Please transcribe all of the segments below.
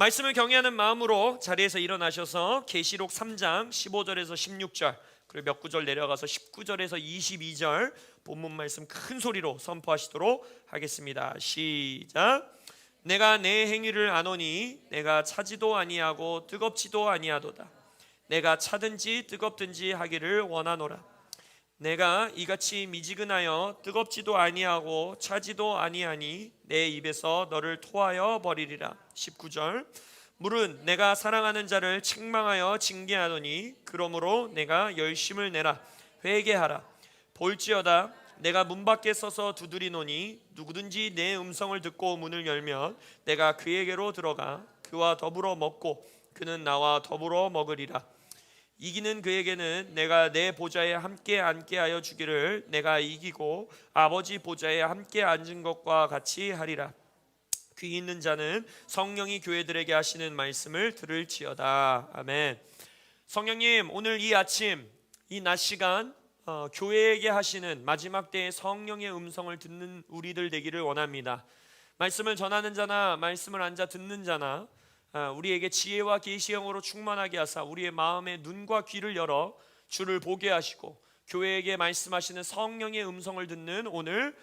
말씀을 경외하는 마음으로 자리에서 일어나셔서 계시록 3장 15절에서 16절 그리고 몇 구절 내려가서 19절에서 22절 본문 말씀 큰 소리로 선포하시도록 하겠습니다. 시작. 내가 내 행위를 아노니 내가 차지도 아니하고 뜨겁지도 아니하도다. 내가 차든지 뜨겁든지 하기를 원하노라. 내가 이같이 미지근하여 뜨겁지도 아니하고 차지도 아니하니 내 입에서 너를 토하여 버리리라. 19절. 물은 내가 사랑하는 자를 책망하여 징계하노니 그러므로 내가 열심을 내라. 회개하라. 볼지어다 내가 문 밖에 서서 두드리노니 누구든지 내 음성을 듣고 문을 열면 내가 그에게로 들어가 그와 더불어 먹고 그는 나와 더불어 먹으리라. 이기는 그에게는 내가 내 보좌에 함께 앉게 하여 주기를 내가 이기고 아버지 보좌에 함께 앉은 것과 같이 하리라. 귀 있는 자는 성령이 교회들에게 하시는 말씀을 들을지어다. 아멘. 성령님, 오늘 이 아침 이 낮 시간 교회에게 하시는 마지막 때의 성령의 음성을 듣는 우리들 되기를 원합니다. 말씀을 전하는 자나 말씀을 앉아 듣는 자나 우리에게 지혜와 계시형으로 충만하게 하사 우리의 마음의 눈과 귀를 열어 주를 보게 하시고 교회에게 말씀하시는 성령의 음성을 듣는 오늘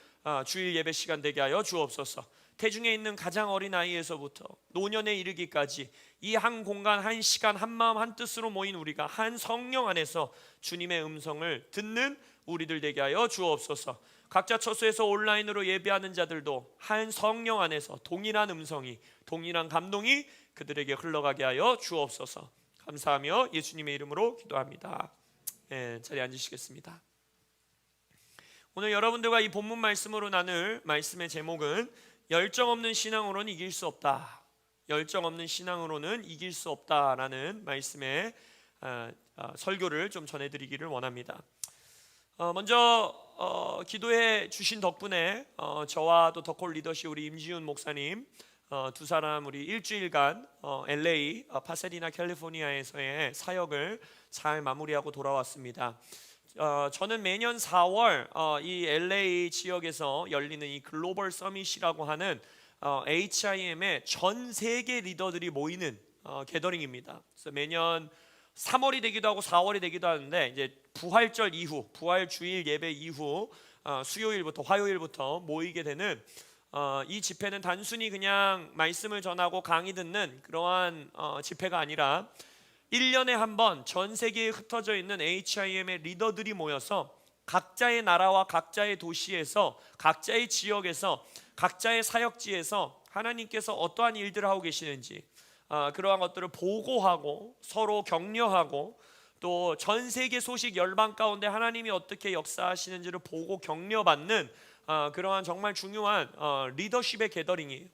주일 예배 시간 되게 하여 주옵소서. 태중에 있는 가장 어린 아이에서부터 노년에 이르기까지 이 한 공간, 한 시간, 한 마음, 한 뜻으로 모인 우리가 한 성령 안에서 주님의 음성을 듣는 우리들 되게 하여 주옵소서. 각자 처소에서 온라인으로 예배하는 자들도 한 성령 안에서 동일한 음성이, 동일한 감동이 그들에게 흘러가게 하여 주옵소서. 감사하며 예수님의 이름으로 기도합니다. 자리에 앉으시겠습니다. 오늘 여러분들과 이 본문 말씀으로 나눌 말씀의 제목은 열정 없는 신앙으로는 이길 수 없다. 열정 없는 신앙으로는 이길 수 없다라는 말씀의 설교를 좀 전해드리기를 원합니다. 먼저 기도해 주신 덕분에 저와 또 더콜 리더십 우리 임지훈 목사님 두 사람 우리 일주일간 LA 파사디나 캘리포니아에서의 사역을 잘 마무리하고 돌아왔습니다. 저는 매년 4월 이 LA 지역에서 열리는 이 글로벌 서밋이라고 하는 HIM의 전 세계 리더들이 모이는 게더링입니다. 그래서 매년 3월이 되기도 하고 4월이 되기도 하는데 이제 부활절 이후, 부활 주일 예배 이후 수요일부터 화요일부터 모이게 되는 이 집회는 단순히 그냥 말씀을 전하고 강의 듣는 그러한 집회가 아니라 1년에 한 번 전 세계에 흩어져 있는 HIM의 리더들이 모여서 각자의 나라와 각자의 도시에서 각자의 지역에서 각자의 사역지에서 하나님께서 어떠한 일들을 하고 계시는지 그러한 것들을 보고하고 서로 격려하고 또 전 세계 소식 열방 가운데 하나님이 어떻게 역사하시는지를 보고 격려받는 그러한 정말 중요한 리더십의 게더링이에요.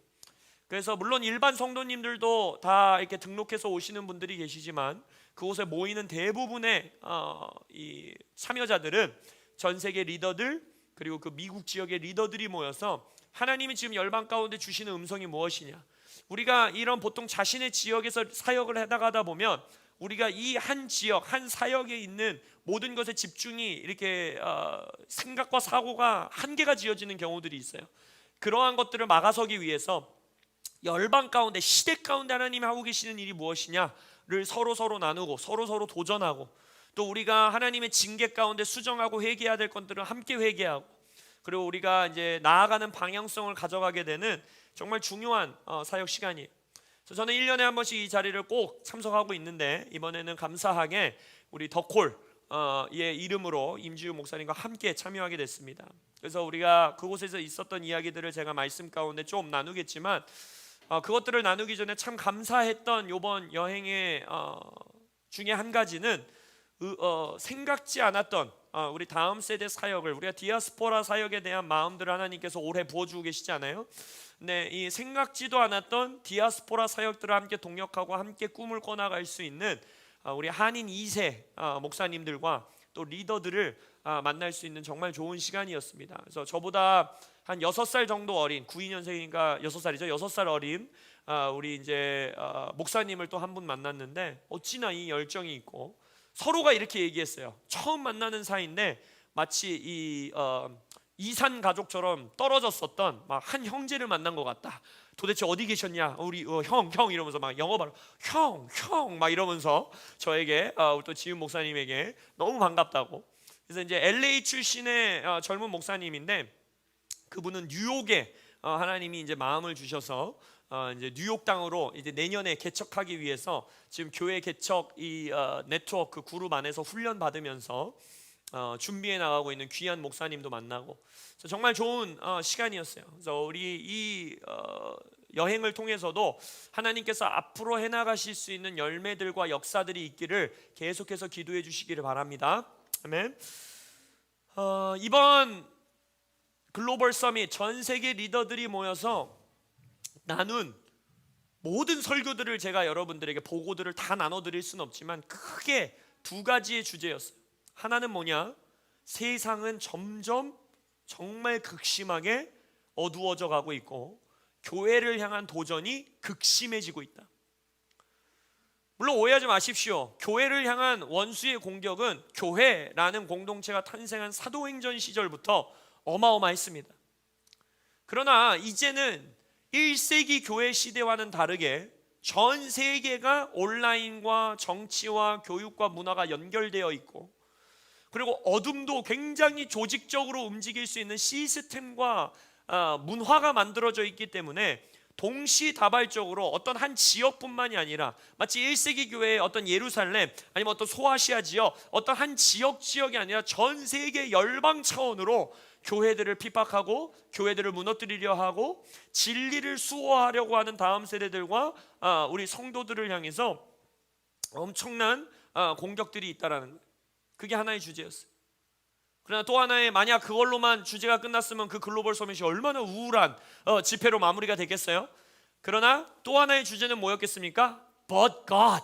그래서 물론 일반 성도님들도 다 이렇게 등록해서 오시는 분들이 계시지만 그곳에 모이는 대부분의 이 참여자들은 전 세계 리더들 그리고 그 미국 지역의 리더들이 모여서 하나님이 지금 열방 가운데 주시는 음성이 무엇이냐, 우리가 이런 보통 자신의 지역에서 사역을 해나가다 보면 우리가 이 한 지역 한 사역에 있는 모든 것에 집중이 이렇게 생각과 사고가 한계가 지어지는 경우들이 있어요. 그러한 것들을 막아서기 위해서 열방 가운데 시대 가운데 하나님이 하고 계시는 일이 무엇이냐를 서로 나누고 서로 도전하고 또 우리가 하나님의 징계 가운데 수정하고 회개해야 될 것들은 함께 회개하고 그리고 우리가 이제 나아가는 방향성을 가져가게 되는 정말 중요한 사역 시간이에요. 그래서 저는 1년에 한 번씩 이 자리를 꼭 참석하고 있는데 이번에는 감사하게 우리 더콜 의 이름으로 임지우 목사님과 함께 참여하게 됐습니다. 그래서 우리가 그곳에서 있었던 이야기들을 제가 말씀 가운데 좀 나누겠지만 그것들을 나누기 전에 참 감사했던 이번 여행의 중에 한 가지는 생각지 않았던 우리 다음 세대 사역을, 우리가 디아스포라 사역에 대한 마음들을 하나님께서 오래 부어주고 계시지 않아요? 네, 이 생각지도 않았던 디아스포라 사역들을 함께 동역하고 함께 꿈을 꿔나갈 수 있는 우리 한인 2세 목사님들과 또 리더들을 만날 수 있는 정말 좋은 시간이었습니다. 그래서 저보다 한 6살 정도 어린 92년생이니까 6살이죠. 6살 어린 우리 이제 목사님을 또 한 분 만났는데 어찌나 이 열정이 있고 서로가 이렇게 얘기했어요. 처음 만나는 사이인데 마치 이 이산 가족처럼 떨어졌었던 막 한 형제를 만난 것 같다. 도대체 어디 계셨냐? 우리 형 이러면서 막 영어 발음 형 막 이러면서 저에게 또 지훈 목사님에게 너무 반갑다고. 그래서 이제 LA 출신의 젊은 목사님인데 그분은 뉴욕에 하나님이 이제 마음을 주셔서 이제 뉴욕 땅으로 이제 내년에 개척하기 위해서 지금 교회 개척 이 네트워크 그룹 안에서 훈련 받으면서 준비해 나가고 있는 귀한 목사님도 만나고 정말 좋은 시간이었어요. 그래서 우리 이 여행을 통해서도 하나님께서 앞으로 해나가실 수 있는 열매들과 역사들이 있기를 계속해서 기도해 주시기를 바랍니다. 아멘. 이번 글로벌 서밋 전 세계 리더들이 모여서 나눈 모든 설교들을 제가 여러분들에게 보고들을 다 나눠드릴 수는 없지만 크게 두 가지의 주제였어요. 하나는 뭐냐? 세상은 점점 정말 극심하게 어두워져 가고 있고 교회를 향한 도전이 극심해지고 있다. 물론 오해하지 마십시오. 교회를 향한 원수의 공격은 교회라는 공동체가 탄생한 사도행전 시절부터 어마어마했습니다. 그러나 이제는 1세기 교회 시대와는 다르게 전 세계가 온라인과 정치와 교육과 문화가 연결되어 있고 그리고 어둠도 굉장히 조직적으로 움직일 수 있는 시스템과 문화가 만들어져 있기 때문에 동시다발적으로 어떤 한 지역뿐만이 아니라 마치 1세기 교회의 어떤 예루살렘 아니면 어떤 소아시아 지역 어떤 한 지역이 아니라 전 세계 열방 차원으로 교회들을 핍박하고 교회들을 무너뜨리려 하고 진리를 수호하려고 하는 다음 세대들과 우리 성도들을 향해서 엄청난 공격들이 있다라는 거예요. 그게 하나의 주제였어요. 그러나 또 하나의 만약 그걸로만 주제가 끝났으면 그 글로벌 서밋이 얼마나 우울한 집회로 마무리가 되겠어요? 그러나 또 하나의 주제는 뭐였겠습니까? But God.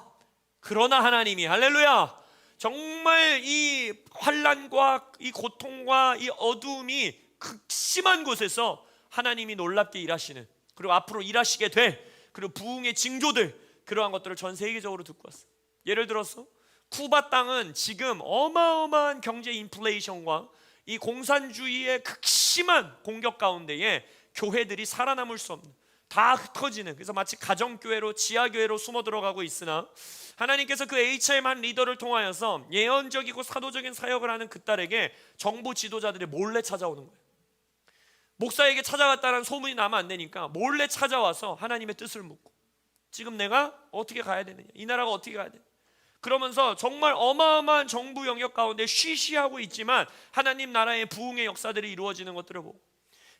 그러나 하나님이 할렐루야. 정말 이 환난과 이 고통과 이 어두움이 극심한 곳에서 하나님이 놀랍게 일하시는 그리고 앞으로 일하시게 될 그리고 부흥의 징조들 그러한 것들을 전 세계적으로 듣고 왔어요. 예를 들어서 쿠바 땅은 지금 어마어마한 경제 인플레이션과 이 공산주의의 극심한 공격 가운데에 교회들이 살아남을 수 없는 다 흩어지는 그래서 마치 가정교회로 지하교회로 숨어 들어가고 있으나 하나님께서 그 HM 한 리더를 통하여서 예언적이고 사도적인 사역을 하는 그 딸에게 정부 지도자들이 몰래 찾아오는 거예요. 목사에게 찾아갔다는 소문이 나면 안 되니까 몰래 찾아와서 하나님의 뜻을 묻고 지금 내가 어떻게 가야 되느냐 이 나라가 어떻게 가야 되느냐 그러면서 정말 어마어마한 정부 영역 가운데 쉬쉬하고 있지만 하나님 나라의 부흥의 역사들이 이루어지는 것들을 보고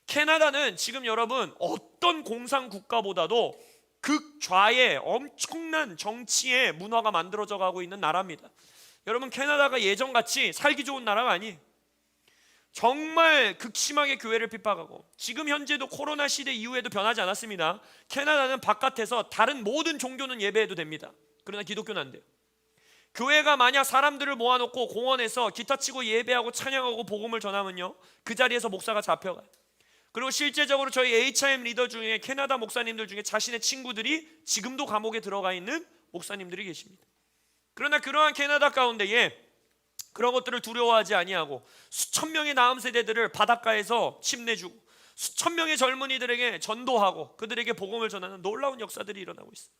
캐나다는 지금 여러분 어떤 공산 국가보다도 극좌의 엄청난 정치의 문화가 만들어져 가고 있는 나라입니다. 여러분 캐나다가 예전같이 살기 좋은 나라가 아니에요. 정말 극심하게 교회를 핍박하고 지금 현재도 코로나 시대 이후에도 변하지 않았습니다. 캐나다는 바깥에서 다른 모든 종교는 예배해도 됩니다. 그러나 기독교는 안 돼요. 교회가 만약 사람들을 모아놓고 공원에서 기타 치고 예배하고 찬양하고 복음을 전하면요 그 자리에서 목사가 잡혀가요. 그리고 실제적으로 저희 HIM 리더 중에 캐나다 목사님들 중에 자신의 친구들이 지금도 감옥에 들어가 있는 목사님들이 계십니다. 그러나 그러한 캐나다 가운데에 그런 것들을 두려워하지 아니하고 수천 명의 다음 세대들을 바닷가에서 침내주고 수천 명의 젊은이들에게 전도하고 그들에게 복음을 전하는 놀라운 역사들이 일어나고 있어요.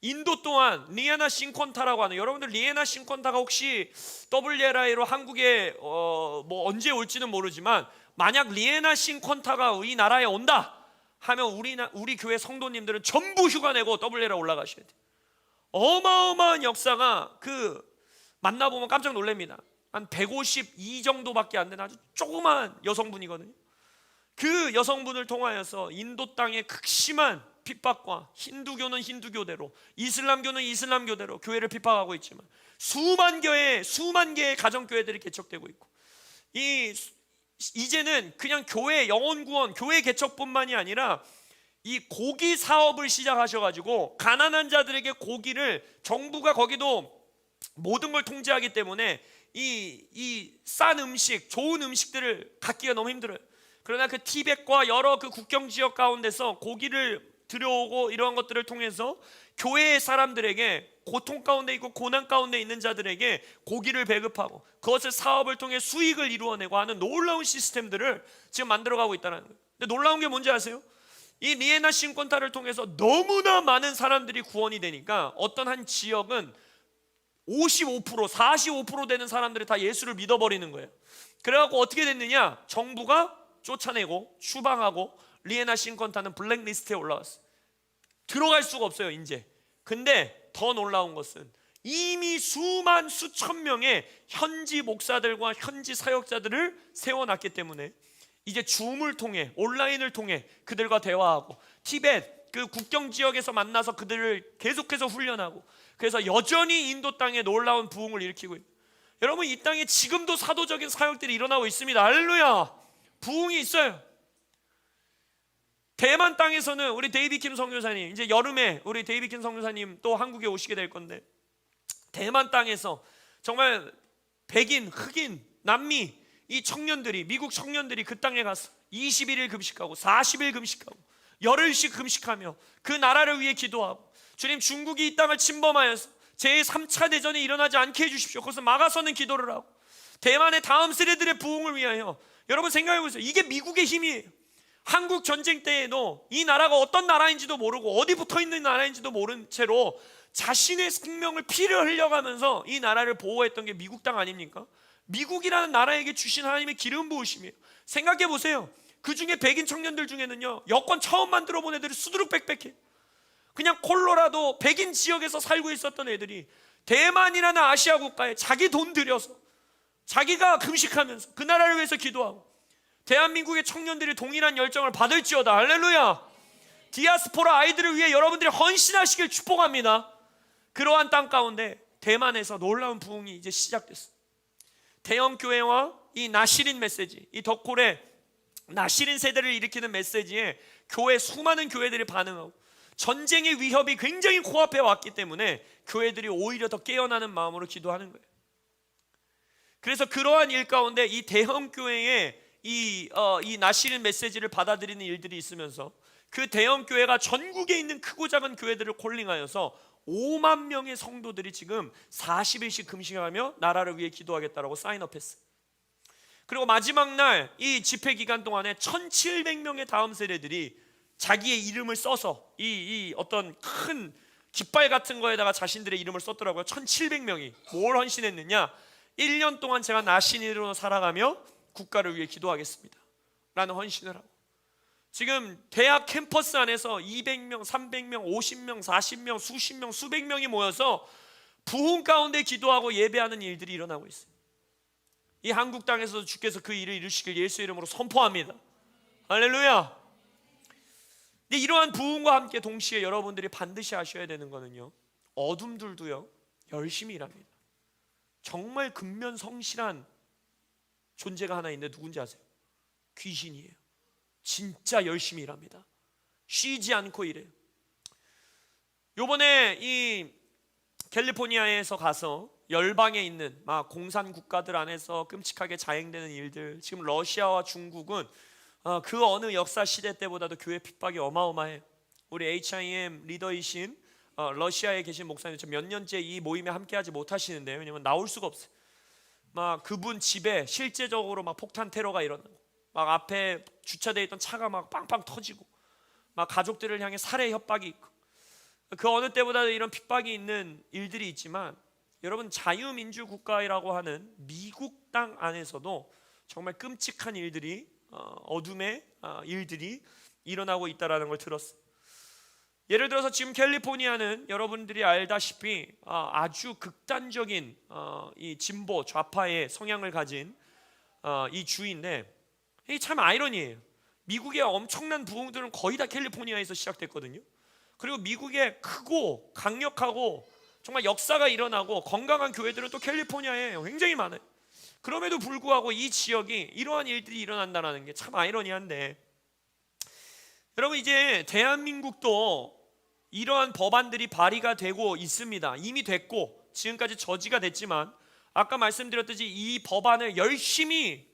인도 또한 리에나 싱콘타라고 하는 여러분들 리에나 싱콘타가 혹시 WLI로 한국에 뭐 언제 올지는 모르지만 만약 리에나 싱콘타가 이 나라에 온다 하면 우리 교회 성도님들은 전부 휴가 내고 WLI 올라가셔야 돼요. 어마어마한 역사가 그 만나보면 깜짝 놀랍니다. 한 152 정도밖에 안 되는 아주 조그만 여성분이거든요. 그 여성분을 통하여서 인도 땅의 극심한 핍박과 힌두교는 힌두교대로 이슬람교는 이슬람교대로 교회를 핍박하고 있지만 수만 개의 가정교회들이 개척되고 있고 이제는 그냥 교회 영혼구원 교회 개척뿐만이 아니라 이 고기 사업을 시작하셔가지고 가난한 자들에게 고기를 정부가 거기도 모든 걸 통제하기 때문에 이 싼 음식 좋은 음식들을 갖기가 너무 힘들어요. 그러나 그 티벳과 여러 그 국경 지역 가운데서 고기를 들여오고 이러한 것들을 통해서 교회의 사람들에게 고통 가운데 있고 고난 가운데 있는 자들에게 고기를 배급하고 그것을 사업을 통해 수익을 이루어내고 하는 놀라운 시스템들을 지금 만들어가고 있다는 거예요. 근데 놀라운 게 뭔지 아세요? 이 리에나 신권타를 통해서 너무나 많은 사람들이 구원이 되니까 어떤 한 지역은 55%, 45% 되는 사람들이 다 예수를 믿어버리는 거예요. 그래갖고 어떻게 됐느냐? 정부가 쫓아내고 추방하고 리에나 신권타는 블랙리스트에 올라왔어요. 들어갈 수가 없어요 이제. 근데 더 놀라운 것은 이미 수천 명의 현지 목사들과 현지 사역자들을 세워놨기 때문에 이제 줌을 통해 온라인을 통해 그들과 대화하고 티벳 그 국경 지역에서 만나서 그들을 계속해서 훈련하고 그래서 여전히 인도 땅에 놀라운 부흥을 일으키고 있어요. 여러분 이 땅에 지금도 사도적인 사역들이 일어나고 있습니다. 할렐루야. 부흥이 있어요. 대만 땅에서는 우리 데이비 킴 선교사님 이제 여름에 우리 데이비 킴 선교사님 또 한국에 오시게 될 건데 대만 땅에서 정말 백인, 흑인, 남미 이 청년들이 미국 청년들이 그 땅에 가서 21일 금식하고 40일 금식하고 열흘씩 금식하며 그 나라를 위해 기도하고 주님 중국이 이 땅을 침범하여서 제3차 대전이 일어나지 않게 해주십시오. 그것을 막아서는 기도를 하고 대만의 다음 세대들의 부흥을 위하여 여러분 생각해 보세요. 이게 미국의 힘이에요. 한국 전쟁 때에도 이 나라가 어떤 나라인지도 모르고 어디 붙어있는 나라인지도 모른 채로 자신의 생명을 피를 흘려가면서 이 나라를 보호했던 게 미국 땅 아닙니까? 미국이라는 나라에게 주신 하나님의 기름 부으심이에요. 생각해 보세요. 그 중에 백인 청년들 중에는요 여권 처음 만들어 본 애들이 수두룩 빽빽해. 그냥 콜로라도 백인 지역에서 살고 있었던 애들이 대만이라는 아시아 국가에 자기 돈 들여서 자기가 금식하면서 그 나라를 위해서 기도하고 대한민국의 청년들이 동일한 열정을 받을지어다. 할렐루야. 디아스포라 아이들을 위해 여러분들이 헌신하시길 축복합니다. 그러한 땅 가운데 대만에서 놀라운 부흥이 이제 시작됐어요. 대형 교회와 이 나시린 메시지, 이 덕골의 나시린 세대를 일으키는 메시지에 교회 수많은 교회들이 반응하고 전쟁의 위협이 굉장히 코앞에 왔기 때문에 교회들이 오히려 더 깨어나는 마음으로 기도하는 거예요. 그래서 그러한 일 가운데 이 대형 교회의 이 나시린 메시지를 받아들이는 일들이 있으면서 그 대형 교회가 전국에 있는 크고 작은 교회들을 콜링하여서 5만 명의 성도들이 지금 40일씩 금식하며 나라를 위해 기도하겠다라고 사인업했어요. 그리고 마지막 날 이 집회 기간 동안에 1700명의 다음 세대들이 자기의 이름을 써서 이 어떤 큰 깃발 같은 거에다가 자신들의 이름을 썼더라고요. 1700명이 뭘 헌신했느냐? 1년 동안 제가 나신인으로 살아가며 국가를 위해 기도하겠습니다 라는 헌신을 하고 지금 대학 캠퍼스 안에서 200명, 300명, 50명, 40명, 수십 명, 수백 명이 모여서 부흥 가운데 기도하고 예배하는 일들이 일어나고 있어요. 이 한국 땅에서도 주께서 그 일을 이루시길 예수의 이름으로 선포합니다. 할렐루야. 근데 이러한 부흥과 함께 동시에 여러분들이 반드시 아셔야 되는 거는요 어둠들도요 열심히 일합니다. 정말 근면성실한 존재가 하나 있는데 누군지 아세요? 귀신이에요. 진짜 열심히 일합니다. 쉬지 않고 일해요. 요번에 이 캘리포니아에서 가서 열방에 있는 막 공산 국가들 안에서 끔찍하게 자행되는 일들, 지금 러시아와 중국은 그 어느 역사 시대 때보다도 교회 핍박이 어마어마해요. 우리 HIM 리더이신 러시아에 계신 목사님 몇 년째 이 모임에 함께하지 못하시는데요. 왜냐면 나올 수가 없어요. 막 그분 집에 실제적으로 막 폭탄 테러가 일어나고 막 앞에 주차되어 있던 차가 막 빵빵 터지고 막 가족들을 향해 살해 협박이 있고 그 어느 때보다도 이런 핍박이 있는 일들이 있지만 여러분 자유민주 국가라고 하는 미국 땅 안에서도 정말 끔찍한 일들이 어둠의 일들이 일어나고 있다라는 걸 들었어요. 예를 들어서 지금 캘리포니아는 여러분들이 알다시피 아주 극단적인 이 진보 좌파의 성향을 가진 이 주인데 이게 참 아이러니해요. 미국의 엄청난 부흥들은 거의 다 캘리포니아에서 시작됐거든요. 그리고 미국의 크고 강력하고 정말 역사가 일어나고 건강한 교회들은 또 캘리포니아에 굉장히 많아요. 그럼에도 불구하고 이 지역이 이러한 일들이 일어난다는 게 참 아이러니한데 여러분 이제 대한민국도 이러한 법안들이 발의가 되고 있습니다. 이미 됐고 지금까지 저지가 됐지만 아까 말씀드렸듯이 이 법안을 열심히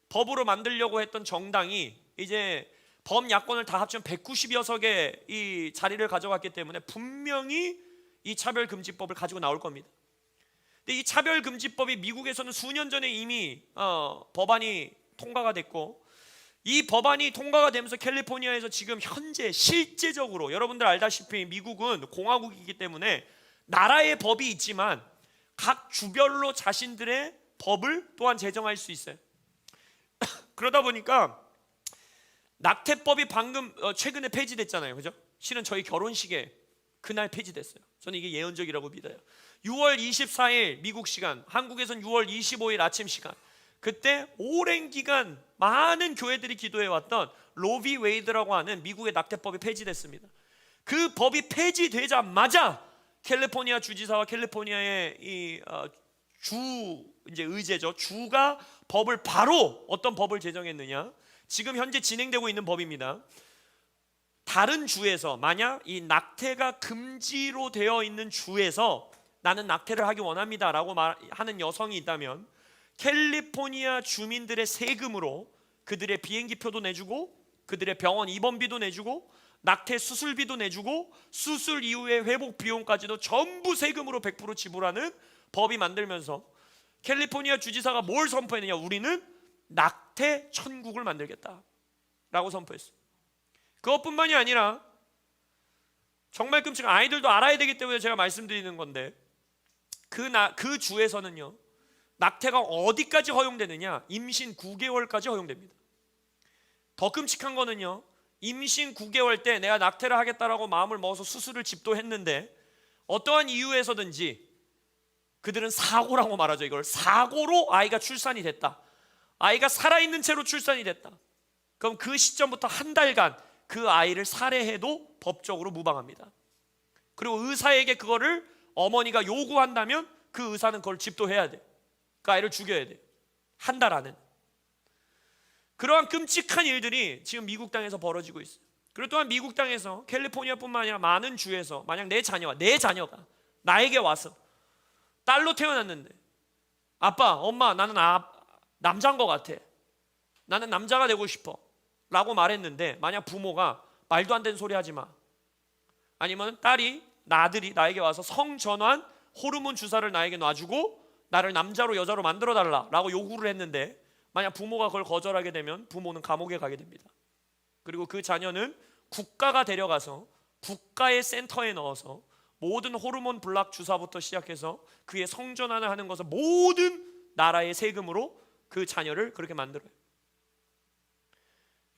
법으로 만들려고 했던 정당이 이제 범야권을 다 합치면 190여석의 이 자리를 가져갔기 때문에 분명히 이 차별금지법을 가지고 나올 겁니다. 근데 이 차별금지법이 미국에서는 수년 전에 이미 법안이 통과가 됐고, 이 법안이 통과가 되면서 캘리포니아에서 지금 현재 실제적으로 여러분들 알다시피 미국은 공화국이기 때문에 나라의 법이 있지만 각 주별로 자신들의 법을 또한 제정할 수 있어요. 그러다 보니까 낙태법이 방금 최근에 폐지됐잖아요, 그죠? 실은 저희 결혼식에 그날 폐지됐어요. 저는 이게 예언적이라고 믿어요. 6월 24일 미국 시간, 한국에선 6월 25일 아침 시간, 그때 오랜 기간 많은 교회들이 기도해왔던 로비 웨이드라고 하는 미국의 낙태법이 폐지됐습니다. 그 법이 폐지되자마자 캘리포니아 주지사와 캘리포니아의 이제 의제죠, 주가 법을 바로 어떤 법을 제정했느냐, 지금 현재 진행되고 있는 법입니다. 다른 주에서 만약 이 낙태가 금지로 되어 있는 주에서 나는 낙태를 하기 원합니다 라고 하는 여성이 있다면 캘리포니아 주민들의 세금으로 그들의 비행기표도 내주고 그들의 병원 입원비도 내주고 낙태 수술비도 내주고 수술 이후의 회복 비용까지도 전부 세금으로 100% 지불하는 법이 만들면서 캘리포니아 주지사가 뭘 선포했느냐, 우리는 낙태 천국을 만들겠다 라고 선포했어요. 그것뿐만이 아니라 정말 끔찍한, 아이들도 알아야 되기 때문에 제가 말씀드리는 건데, 그 주에서는요 낙태가 어디까지 허용되느냐, 임신 9개월까지 허용됩니다. 더 끔찍한 거는요, 임신 9개월 때 내가 낙태를 하겠다라고 마음을 먹어서 수술을 집도했는데 어떠한 이유에서든지 그들은 사고라고 말하죠. 이걸 사고로 아이가 출산이 됐다, 아이가 살아있는 채로 출산이 됐다, 그럼 그 시점부터 한 달간 그 아이를 살해해도 법적으로 무방합니다. 그리고 의사에게 그거를 어머니가 요구한다면 그 의사는 그걸 집도해야 돼. 그 아이를 죽여야 돼. 한 달 안에. 그러한 끔찍한 일들이 지금 미국 땅에서 벌어지고 있어요. 그리고 또한 미국 땅에서 캘리포니아뿐만 아니라 많은 주에서 만약 내 자녀가 나에게 와서 딸로 태어났는데 아빠, 엄마, 나는 남자인 것 같아, 나는 남자가 되고 싶어 라고 말했는데, 만약 부모가 말도 안 되는 소리 하지 마, 아니면 아들이 나에게 와서 성전환 호르몬 주사를 나에게 놔주고 나를 남자로 여자로 만들어 달라 라고 요구를 했는데, 만약 부모가 그걸 거절하게 되면 부모는 감옥에 가게 됩니다. 그리고 그 자녀는 국가가 데려가서 국가의 센터에 넣어서 모든 호르몬 블락 주사부터 시작해서 그의 성전환을 하는 것을 모든 나라의 세금으로 그 자녀를 그렇게 만들어요.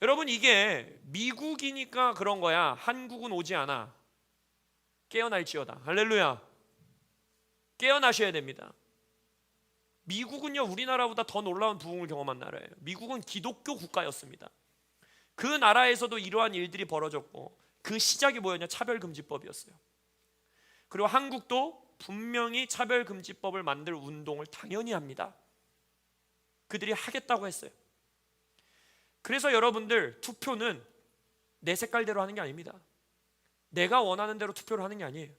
여러분, 이게 미국이니까 그런 거야, 한국은 오지 않아. 깨어날지어다. 할렐루야. 깨어나셔야 됩니다. 미국은요 우리나라보다 더 놀라운 부흥을 경험한 나라예요. 미국은 기독교 국가였습니다. 그 나라에서도 이러한 일들이 벌어졌고 그 시작이 뭐였냐, 차별금지법이었어요. 그리고 한국도 분명히 차별금지법을 만들 운동을 당연히 합니다. 그들이 하겠다고 했어요. 그래서 여러분들, 투표는 내 색깔대로 하는 게 아닙니다. 내가 원하는 대로 투표를 하는 게 아니에요.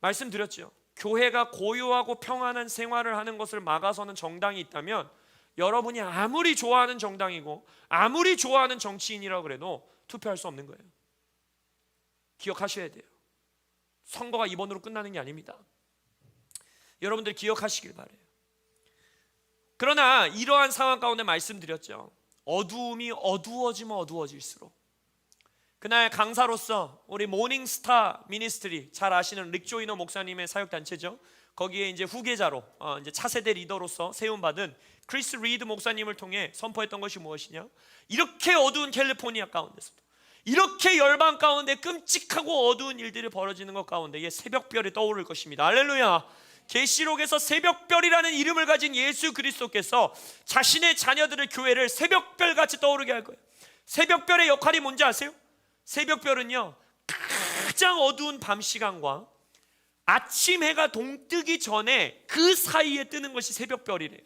말씀드렸죠. 교회가 고요하고 평안한 생활을 하는 것을 막아서는 정당이 있다면 여러분이 아무리 좋아하는 정당이고 아무리 좋아하는 정치인이라고 그래도 투표할 수 없는 거예요. 기억하셔야 돼요. 선거가 이번으로 끝나는 게 아닙니다. 여러분들 기억하시길 바라요. 그러나 이러한 상황 가운데 말씀드렸죠. 어두움이 어두워지면 어두워질수록, 그날 강사로서 우리 모닝스타 미니스트리, 잘 아시는 릭 조이너 목사님의 사역단체죠. 거기에 이제 후계자로 이제 차세대 리더로서 세움받은 크리스 리드 목사님을 통해 선포했던 것이 무엇이냐, 이렇게 어두운 캘리포니아 가운데서도, 이렇게 열방 가운데 끔찍하고 어두운 일들이 벌어지는 것 가운데에 새벽별이 떠오를 것입니다. 할렐루야. 계시록에서 새벽별이라는 이름을 가진 예수 그리스도께서 자신의 자녀들의 교회를 새벽별같이 떠오르게 할 거예요. 새벽별의 역할이 뭔지 아세요? 새벽별은요 가장 어두운 밤 시간과 아침 해가 동뜨기 전에 그 사이에 뜨는 것이 새벽별이래요.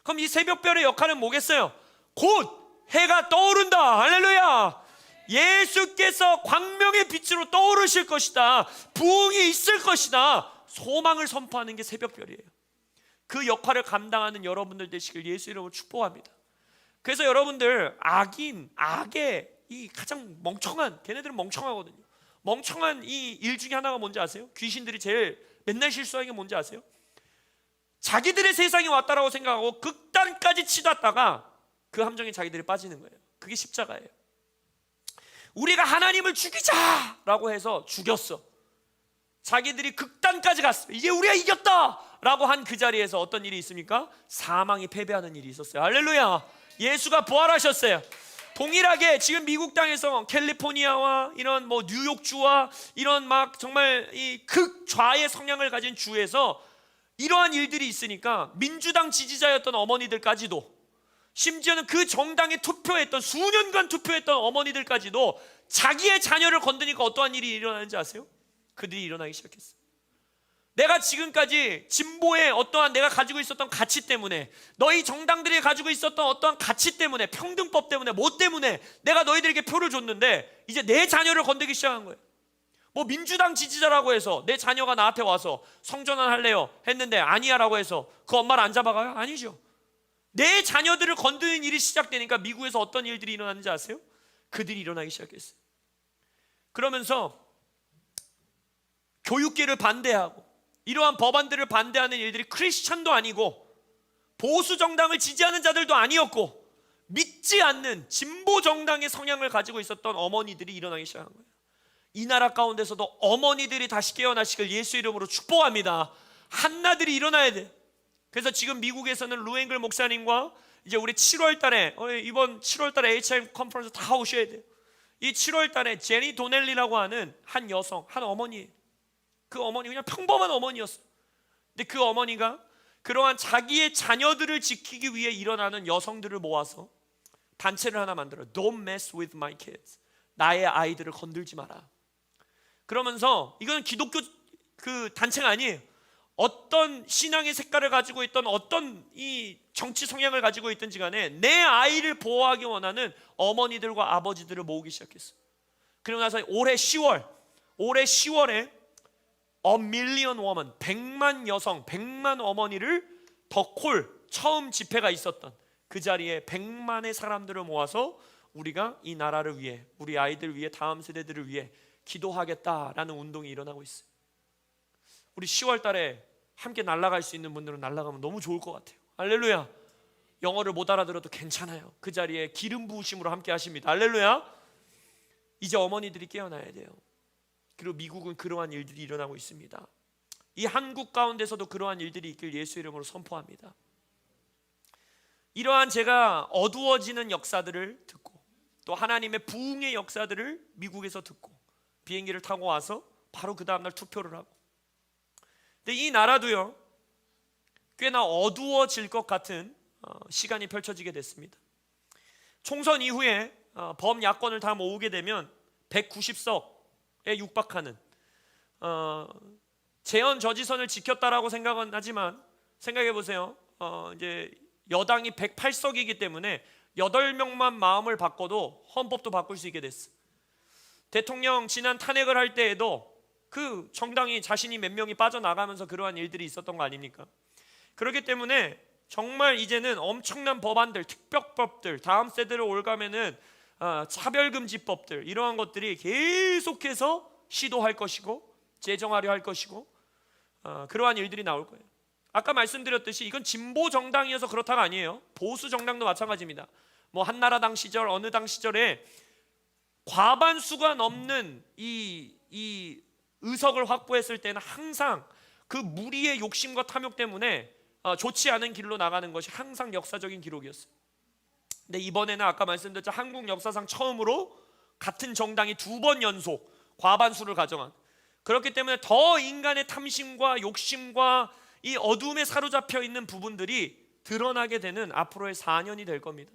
그럼 이 새벽별의 역할은 뭐겠어요? 곧 해가 떠오른다. 할렐루야. 예수께서 광명의 빛으로 떠오르실 것이다. 부흥이 있을 것이다. 소망을 선포하는 게 새벽별이에요. 그 역할을 감당하는 여러분들 되시길 예수 이름으로 축복합니다. 그래서 여러분들, 악의 이 가장 멍청한, 걔네들은 멍청하거든요. 멍청한 이 일 중에 하나가 뭔지 아세요? 귀신들이 제일 맨날 실수하는 게 뭔지 아세요? 자기들의 세상이 왔다라고 생각하고 극단까지 치닫다가 그 함정에 자기들이 빠지는 거예요. 그게 십자가예요. 우리가 하나님을 죽이자라고 해서 죽였어. 자기들이 극단까지 갔어. 이제 우리가 이겼다라고 한 그 자리에서 어떤 일이 있습니까? 사망이 패배하는 일이 있었어요. 할렐루야. 예수가 부활하셨어요. 동일하게 지금 미국 땅에서 캘리포니아와 이런 뭐 뉴욕주와 이런 막 정말 이 극좌의 성향을 가진 주에서 이러한 일들이 있으니까 민주당 지지자였던 어머니들까지도, 심지어는 그 정당에 투표했던, 수년간 투표했던 어머니들까지도 자기의 자녀를 건드니까 어떠한 일이 일어나는지 아세요? 그들이 일어나기 시작했어요. 내가 지금까지 진보의 어떠한 내가 가지고 있었던 가치 때문에, 너희 정당들이 가지고 있었던 어떠한 가치 때문에, 평등법 때문에, 뭐 때문에 내가 너희들에게 표를 줬는데 이제 내 자녀를 건드기 시작한 거예요. 뭐 민주당 지지자라고 해서 내 자녀가 나한테 와서 성전환 할래요 했는데 아니야 라고 해서 그 엄마를 안 잡아가요? 아니죠. 내 자녀들을 건드는 일이 시작되니까 미국에서 어떤 일들이 일어났는지 아세요? 그들이 일어나기 시작했어요. 그러면서 교육계를 반대하고 이러한 법안들을 반대하는 일들이 크리스찬도 아니고 보수 정당을 지지하는 자들도 아니었고 믿지 않는 진보 정당의 성향을 가지고 있었던 어머니들이 일어나기 시작한 거예요. 이 나라 가운데서도 어머니들이 다시 깨어나시길 예수 이름으로 축복합니다. 한나들이 일어나야 돼. 그래서 지금 미국에서는 루앵글 목사님과 이제 우리 7월 달에 이번 7월 달에 HIM 컨퍼런스 다 오셔야 돼요. 이 7월 달에 제니 도넬리라고 하는 한 여성, 한 어머니, 그 어머니 그냥 평범한 어머니였어요. 근데 그 어머니가 그러한 자기의 자녀들을 지키기 위해 일어나는 여성들을 모아서 단체를 하나 만들어요. Don't mess with my kids. 나의 아이들을 건들지 마라. 그러면서 이건 기독교 그 단체가 아니에요. 어떤 신앙의 색깔을 가지고 있던 어떤 이 정치 성향을 가지고 있든지 간에 내 아이를 보호하기 원하는 어머니들과 아버지들을 모으기 시작했어요. 그러고 나서 올해 10월에 A million woman, 100만 여성, 100만 어머니를 더콜 처음 집회가 있었던 그 자리에 100만의 사람들을 모아서 우리가 이 나라를 위해, 우리 아이들 위해, 다음 세대들을 위해 기도하겠다라는 운동이 일어나고 있어요. 우리 10월 달에 함께 날아갈 수 있는 분들은 날아가면 너무 좋을 것 같아요. 할렐루야. 영어를 못 알아들어도 괜찮아요. 그 자리에 기름 부으심으로 함께 하십니다. 할렐루야. 이제 어머니들이 깨어나야 돼요. 그리고 미국은 그러한 일들이 일어나고 있습니다. 이 한국 가운데서도 그러한 일들이 있길 예수 이름으로 선포합니다. 이러한 제가 어두워지는 역사들을 듣고 또 하나님의 부흥의 역사들을 미국에서 듣고 비행기를 타고 와서 바로 그 다음날 투표를 하고, 근데 이 나라도요 꽤나 어두워질 것 같은 시간이 펼쳐지게 됐습니다. 총선 이후에 범야권을 다 모으게 되면 190석에 육박하는 재헌 저지선을 지켰다라고 생각은 하지만 생각해 보세요. 이제 여당이 108석이기 때문에 8명만 마음을 바꿔도 헌법도 바꿀 수 있게 됐어. 대통령 지난 탄핵을 할 때에도 그 정당이 자신이 몇 명이 빠져나가면서 그러한 일들이 있었던 거 아닙니까? 그렇기 때문에 정말 이제는 엄청난 법안들, 특별법들, 다음 세대를 올가면은 차별금지법들, 이러한 것들이 계속해서 시도할 것이고 제정하려 할 것이고 그러한 일들이 나올 거예요. 아까 말씀드렸듯이 이건 진보 정당이어서 그렇다가 아니에요. 보수 정당도 마찬가지입니다. 뭐 한나라당 시절, 어느 당 시절에 과반수가 넘는 이 의석을 확보했을 때는 항상 그 무리의 욕심과 탐욕 때문에 좋지 않은 길로 나가는 것이 항상 역사적인 기록이었어요. 근데 이번에는 아까 말씀드렸죠, 한국 역사상 처음으로 같은 정당이 2번 연속 과반수를 가져간, 그렇기 때문에 더 인간의 탐심과 욕심과 이 어둠에 사로잡혀 있는 부분들이 드러나게 되는 앞으로의 4년이 될 겁니다.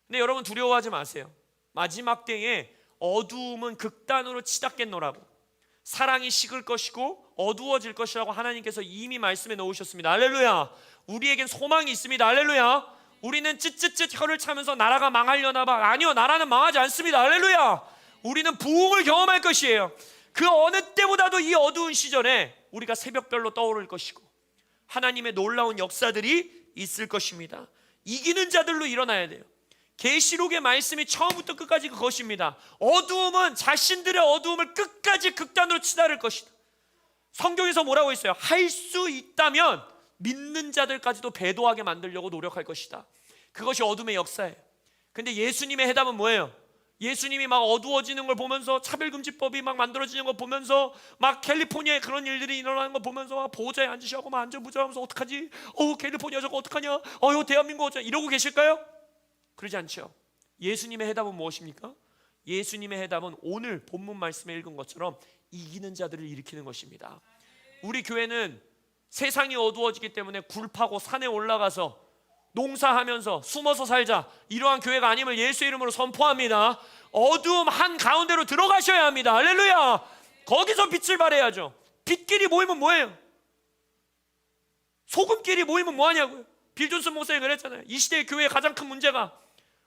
근데 여러분 두려워하지 마세요. 마지막 때에 어두움은 극단으로 치닫겠노라고, 사랑이 식을 것이고 어두워질 것이라고 하나님께서 이미 말씀해 놓으셨습니다. 할렐루야. 우리에겐 소망이 있습니다. 할렐루야. 우리는 쯧쯧쯧 혀를 차면서 나라가 망하려나 봐. 아니요, 나라는 망하지 않습니다. 할렐루야. 우리는 부흥을 경험할 것이에요. 그 어느 때보다도 이 어두운 시절에 우리가 새벽별로 떠오를 것이고 하나님의 놀라운 역사들이 있을 것입니다. 이기는 자들로 일어나야 돼요. 계시록의 말씀이 처음부터 끝까지 그것입니다. 어두움은 자신들의 어두움을 끝까지 극단으로 치달을 것이다. 성경에서 뭐라고 했어요? 할 수 있다면 믿는 자들까지도 배도하게 만들려고 노력할 것이다. 그것이 어둠의 역사예요. 근데 예수님의 해답은 뭐예요? 예수님이 막 어두워지는 걸 보면서, 차별금지법이 막 만들어지는 걸 보면서, 막 캘리포니아에 그런 일들이 일어나는 걸 보면서 막 보호자에 앉으시고 막 앉아보자 하면서 어떡하지? 캘리포니아 저거 어떡하냐? 대한민국 어쩌 이러고 계실까요? 그러지 않죠. 예수님의 해답은 무엇입니까? 예수님의 해답은 오늘 본문 말씀에 읽은 것처럼 이기는 자들을 일으키는 것입니다. 우리 교회는 세상이 어두워지기 때문에 굴 파고 산에 올라가서 농사하면서 숨어서 살자, 이러한 교회가 아님을 예수 이름으로 선포합니다. 어두움 한가운데로 들어가셔야 합니다. 할렐루야. 거기서 빛을 발해야죠. 빛끼리 모이면 뭐예요? 소금끼리 모이면 뭐하냐고요. 빌 존슨 목사님 그랬잖아요. 이 시대의 교회의 가장 큰 문제가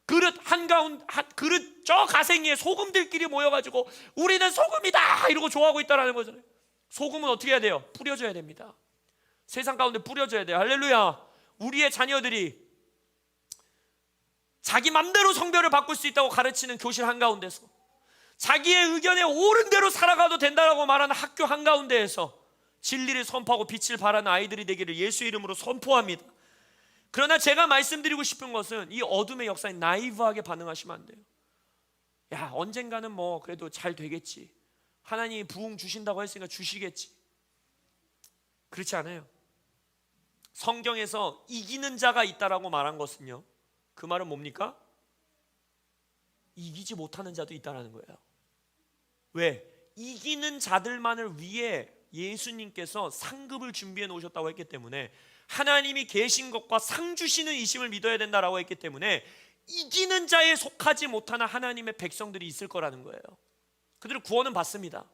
그릇 한가운데, 그릇 저 가생이에 소금들끼리 모여가지고 우리는 소금이다 이러고 좋아하고 있다라는 거잖아요. 소금은 어떻게 해야 돼요? 뿌려줘야 됩니다. 세상 가운데 뿌려줘야 돼요. 할렐루야. 우리의 자녀들이 자기 맘대로 성별을 바꿀 수 있다고 가르치는 교실 한가운데서, 자기의 의견에 옳은 대로 살아가도 된다라고 말하는 학교 한가운데에서 진리를 선포하고 빛을 발하는 아이들이 되기를 예수 이름으로 선포합니다. 그러나 제가 말씀드리고 싶은 것은 이 어둠의 역사에 나이브하게 반응하시면 안 돼요. 야, 언젠가는 뭐 그래도 잘 되겠지, 하나님이 부흥 주신다고 했으니까 주시겠지. 그렇지 않아요. 성경에서 이기는 자가 있다라고 말한 것은요, 그 말은 뭡니까? 이기지 못하는 자도 있다라는 거예요. 왜? 이기는 자들만을 위해 예수님께서 상급을 준비해 놓으셨다고 했기 때문에, 하나님이 계신 것과 상 주시는 이심을 믿어야 된다라고 했기 때문에 이기는 자에 속하지 못하는 하나님의 백성들이 있을 거라는 거예요. 그들은 구원은 받습니다.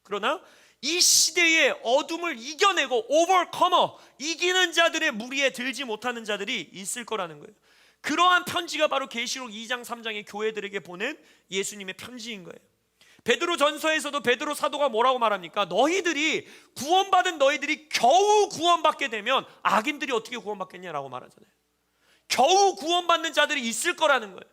그러나 이 시대의 어둠을 이겨내고 오버커머, 이기는 자들의 무리에 들지 못하는 자들이 있을 거라는 거예요. 그러한 편지가 바로 계시록 2장 3장의 교회들에게 보낸 예수님의 편지인 거예요. 베드로 전서에서도 베드로 사도가 뭐라고 말합니까? 너희들이 구원받은 너희들이 겨우 구원받게 되면 악인들이 어떻게 구원받겠냐라고 말하잖아요. 겨우 구원받는 자들이 있을 거라는 거예요.